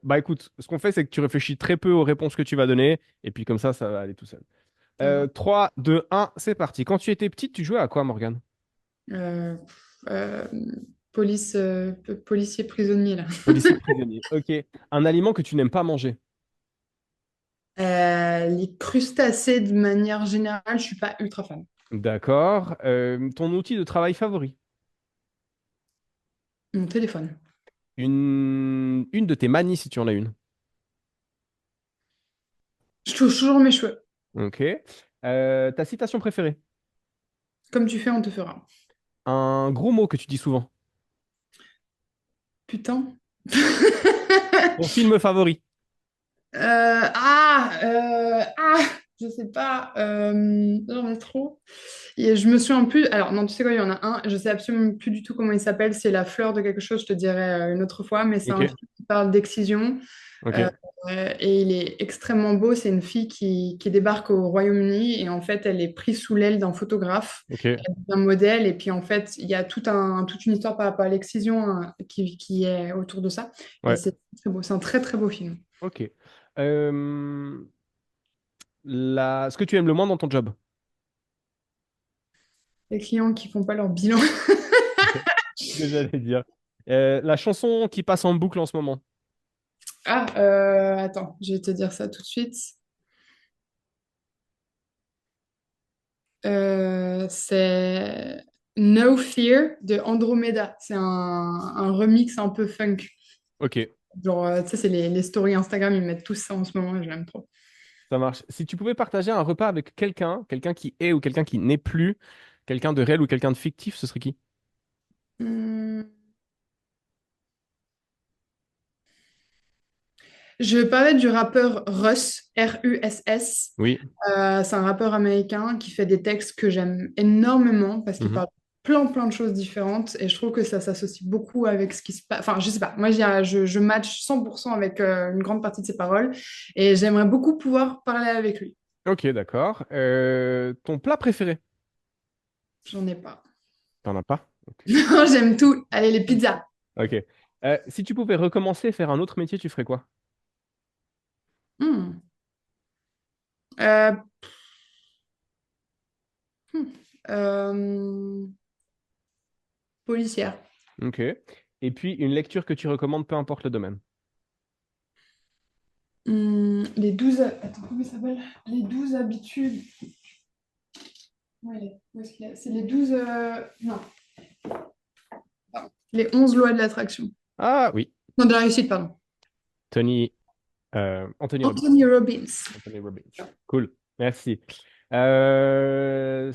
Bah écoute, ce qu'on fait, c'est que tu réfléchis très peu aux réponses que tu vas donner, et puis comme ça va aller tout seul. Ça va. 3, 2, 1, c'est parti. Quand tu étais petite, tu jouais à quoi, Morgane? Euh, euh, police, policier prisonnier, là. Policier prisonnier. Ok. Un aliment que tu n'aimes pas manger. Les crustacés, de manière générale, je suis pas ultra fan. D'accord. Ton outil de travail favori. Mon téléphone. Une de tes manies, si tu en as une. Je touche toujours mes cheveux. Ok. Ta citation préférée. Comme tu fais, on te fera. Un gros mot que tu dis souvent. Putain. Ton film favori. Je sais pas, j'en ai trop. Et je me souviens plus. Alors, non, tu sais quoi, il y en a un, je sais absolument plus du tout comment il s'appelle. C'est la fleur de quelque chose, je te dirai une autre fois, mais c'est un Ok. film qui parle d'excision. Euh, Ok. et il est extrêmement beau. C'est une fille qui débarque au Royaume-Uni et en fait, elle est prise sous l'aile d'un photographe, Ok. d'un modèle. Et puis en fait, il y a toute une histoire par rapport à l'excision qui est autour de ça. Et Ouais. c'est très beau. C'est un très, très beau film. Ok. Euh, Ce que tu aimes le moins dans ton job. Les clients qui font pas leur bilan. Ce que j'allais dire. La chanson qui passe en boucle en ce moment. Attends, je vais te dire ça tout de suite. C'est No Fear de Andromeda. C'est un remix un peu funk. Ok, Genre, tu sais, c'est les stories Instagram, ils mettent tous ça en ce moment et je l'aime trop. ça marche. Si tu pouvais partager un repas avec quelqu'un qui est ou quelqu'un qui n'est plus, quelqu'un de réel ou quelqu'un de fictif, ce serait qui? Hmm. Je vais parler du rappeur Russ, Russ. Oui. C'est un rappeur américain qui fait des textes que j'aime énormément parce qu'il Mhm. parle plein de choses différentes et je trouve que ça s'associe beaucoup avec ce qui se passe. Enfin, je sais pas, moi je match 100% avec une grande partie de ses paroles et j'aimerais beaucoup pouvoir parler avec lui. Ok, d'accord. Ton plat préféré? J'en ai pas. T'en as pas? Ok. Non, j'aime tout. Allez, les pizzas. Ok. Si tu pouvais recommencer, faire un autre métier, tu ferais quoi? Hmm. Euh, hmm. Euh, Policière. Ok. Et puis, une lecture que tu recommandes, peu importe le domaine. Les 12... Attends, comment ça s'appelle? Les 12 habitudes. Où est-ce qu'il est? C'est les 12... Non, pardon. Les 11 lois de l'attraction. Ah oui, Non, de la réussite, pardon. Anthony Robbins. Anthony Robbins. Anthony Robbins. Cool, merci.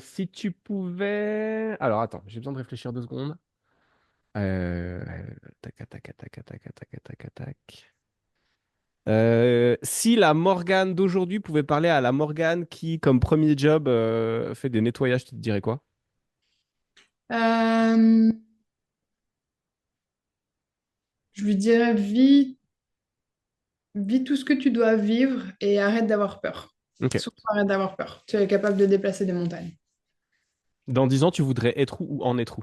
Si tu pouvais... Alors attends, j'ai besoin de réfléchir 2 secondes. Euh... Tac, tac, tac, tac, tac, tac, tac, tac. Si la Morgane d'aujourd'hui pouvait parler à la Morgane qui, comme premier job, fait des nettoyages, tu te dirais quoi? Euh, je lui dirais, vis tout ce que tu dois vivre et arrête d'avoir peur. Ok. Surtout arrête d'avoir peur. Tu es capable de déplacer des montagnes. Dans 10 ans, tu voudrais être où ou en être où?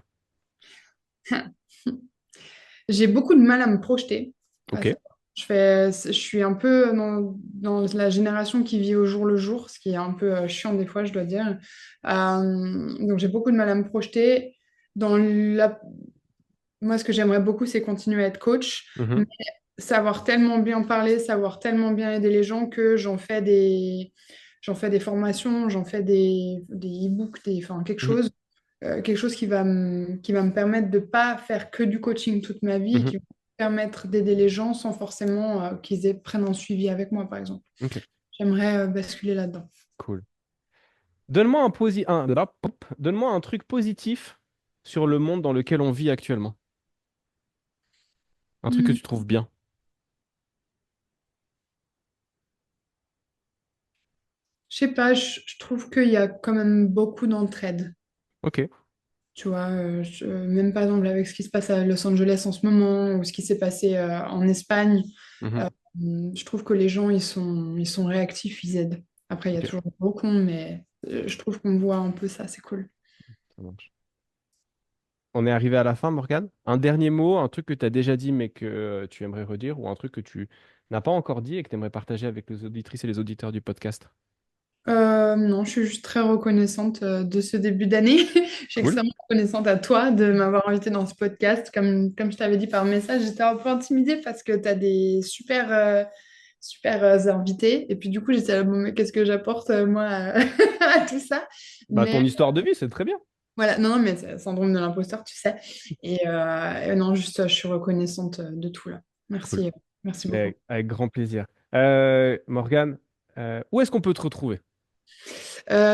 J'ai beaucoup de mal à me projeter. Ok. Je suis un peu dans la génération qui vit au jour le jour, ce qui est un peu chiant des fois, je dois dire. Donc j'ai beaucoup de mal à me projeter. Dans la... Moi, ce que j'aimerais beaucoup, c'est continuer à être coach, mais Mhm, savoir tellement bien parler, savoir tellement bien aider les gens que j'en fais des formations, j'en fais des e-books, enfin, mhm, quelque chose qui va me permettre de ne pas faire que du coaching toute ma vie et mhm. qui va me permettre d'aider les gens sans forcément prennent un suivi avec moi, par exemple. Ok, J'aimerais basculer là-dedans. cool. Donne-moi un truc positif sur le monde dans lequel on vit actuellement. Un truc que Hmm. tu trouves bien. Je sais pas, je trouve qu'il y a quand même beaucoup d'entraide. Ok. Tu vois, même par exemple avec ce qui se passe à Los Angeles en ce moment ou ce qui s'est passé en Espagne, Mhm. euh, je trouve que les gens, ils sont réactifs, ils aident. Après, il y a Ok, toujours des gros cons, mais je trouve qu'on voit un peu ça, c'est cool. ça marche. On est arrivé à la fin, Morgane. Un dernier mot, un truc que tu as déjà dit mais que tu aimerais redire, ou un truc que tu n'as pas encore dit et que tu aimerais partager avec les auditrices et les auditeurs du podcast. Non, je suis juste très reconnaissante de ce début d'année. Je suis Cool. extrêmement reconnaissante à toi de m'avoir invitée dans ce podcast. Comme je t'avais dit par message, j'étais un peu intimidée parce que tu as des super invités. Et puis du coup, j'étais là, bon, mais qu'est-ce que j'apporte moi à tout ça? Bah, Mais ton histoire de vie, c'est très bien. voilà, non, non, mais c'est le syndrome de l'imposteur, tu sais. Et non, juste, je suis reconnaissante de tout là. Cool. Merci beaucoup. Avec grand plaisir. Morgane, où est-ce qu'on peut te retrouver?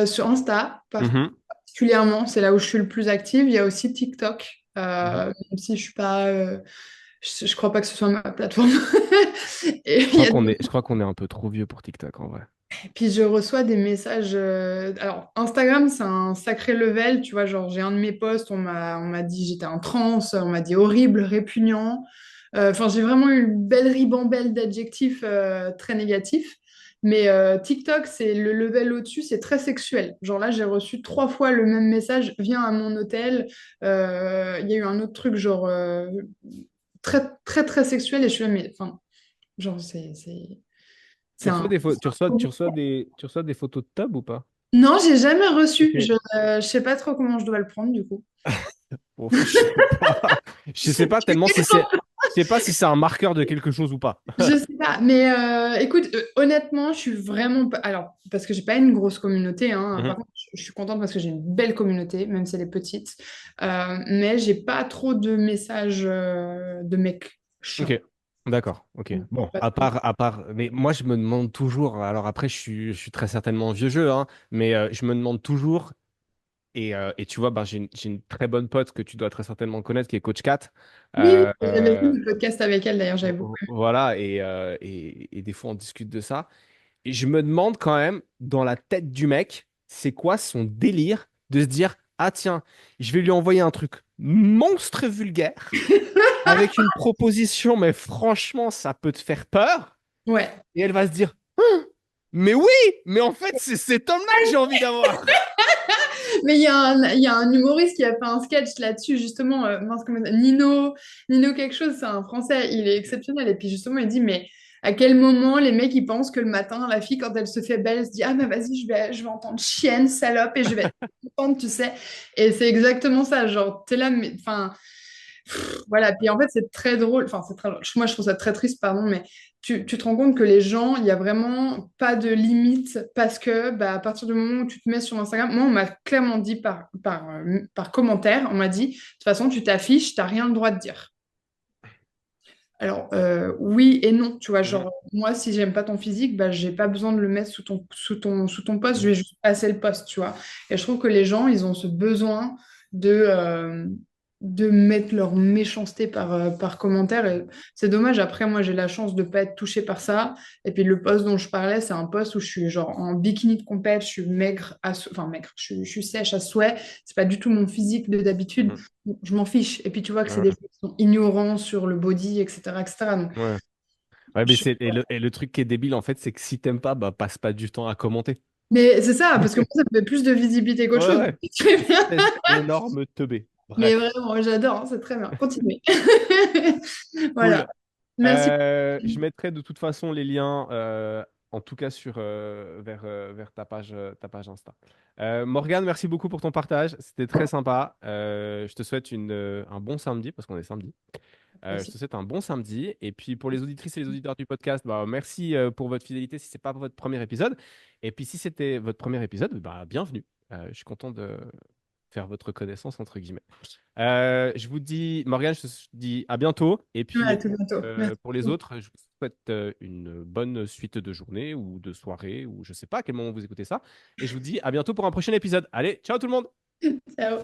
Sur Insta, Mhm, particulièrement, c'est là où je suis le plus active. Il y a aussi TikTok, mhm. même si je suis pas, je crois pas que ce soit ma plateforme. Et, Je il y crois a qu'on est, je crois qu'on est un peu trop vieux pour TikTok en vrai. puis je reçois des messages. Alors, Instagram, c'est un sacré level. Tu vois, genre, j'ai un de mes posts, on m'a dit j'étais en transe, on m'a dit horrible, répugnant. Enfin, j'ai vraiment eu une belle ribambelle d'adjectifs très négatifs. Mais TikTok, c'est le level au-dessus, c'est très sexuel. Genre là, j'ai reçu 3 fois le même message, viens à mon hôtel. Il y a eu un autre truc, genre très, très, très sexuel. Et je suis là, mais enfin, genre, Tu c'est reçois un. des, tu reçois des photos de tub ou pas? Non, j'ai jamais reçu. Ok. Je sais pas trop comment je dois le prendre du coup. Ouf, je sais pas. Je sais pas tellement si c'est. Je sais pas si c'est un marqueur de quelque chose ou pas. Je sais pas, mais écoute, honnêtement, je suis vraiment pas. Alors, parce que j'ai pas une grosse communauté, hein. Par Mhm. contre, je suis contente parce que j'ai une belle communauté, même si elle est petite. Mais j'ai pas trop de messages de mecs Ok, chiants. d'accord, ok. Donc, Bon, pas trop. mais moi je me demande toujours, alors après je suis très certainement vieux jeu, hein, mais je me demande toujours, et tu vois, ben, j'ai une très bonne pote que tu dois très certainement connaître, qui est Coach Kat. Oui, oui, Euh, j'avais fait euh, le podcast avec elle d'ailleurs, j'avais beaucoup. voilà, et des fois on discute de ça. Et je me demande quand même, dans la tête du mec, c'est quoi son délire de se dire, ah tiens, je vais lui envoyer un truc monstre vulgaire avec une proposition, mais franchement, ça peut te faire peur. Ouais. Et elle va se dire, mais oui, mais en fait, c'est cet homme-là que j'ai envie d'avoir. Mais il y a un humoriste qui a fait un sketch là-dessus, justement, mince, Nino quelque chose, c'est un Français, il est exceptionnel. Et puis justement, il dit, mais à quel moment les mecs, ils pensent que le matin, la fille, quand elle se fait belle, elle se dit, ah, mais vas-y, je vais entendre chienne, salope, et je vais être contente, tu sais. Et c'est exactement ça, genre, t'es là, mais, enfin, voilà, puis en fait, c'est très drôle. Enfin, c'est très drôle. Moi, je trouve ça très triste, pardon, mais tu te rends compte que les gens, il n'y a vraiment pas de limite parce que, bah, à partir du moment où tu te mets sur Instagram, moi, on m'a clairement dit par commentaire, on m'a dit, de toute façon, tu t'affiches, tu n'as rien le droit de dire. Alors, oui et non, tu vois, Mhm, genre, moi, si j'aime pas ton physique, bah, j'ai pas besoin de le mettre sous ton poste, je mhm, vais juste passer le poste, tu vois. Et je trouve que les gens, ils ont ce besoin de mettre leur méchanceté par commentaire. Et c'est dommage, après, moi, j'ai la chance de pas être touchée par ça. Et puis, le poste dont je parlais, c'est un poste où je suis, genre, en bikini de compète, je suis maigre, enfin, maigre, je suis sèche à souhait. C'est pas du tout mon physique de d'habitude. mhm. Je m'en fiche. Et puis tu vois que c'est des Ouais, gens qui sont ignorants sur le body, etc., etc. Donc, ouais. Ouais, mais je- et le truc qui est débile, en fait, c'est que si t'aimes pas, bah, passe pas du temps à commenter. Mais c'est ça, parce que moi, ça me fait plus de visibilité qu'autre Ouais, chose. ouais. Très bien. Espèce d'énorme teubé. Mais Bref, vraiment, j'adore, hein, c'est très bien. Continuez. Voilà. cool. Merci. Je mettrai de toute façon les liens, en tout cas vers ta page Insta. Morgane, merci beaucoup pour ton partage. C'était très sympa. Je te souhaite un bon samedi, parce qu'on est samedi. Je Aussi. te souhaite un bon samedi. Et puis pour les auditrices et les auditeurs du podcast, bah, merci pour votre fidélité si ce n'est pas votre premier épisode. Et puis si c'était votre premier épisode, bah, bienvenue. Je suis content de faire votre connaissance, entre guillemets. Je vous dis, Morgane, je te dis à bientôt. Et Ouais, à puis, tout bientôt. Merci. pour les autres, je vous souhaite une bonne suite de journée ou de soirée, ou je ne sais pas à quel moment vous écoutez ça. Et je vous dis à bientôt pour un prochain épisode. Allez, ciao tout le monde! Ciao.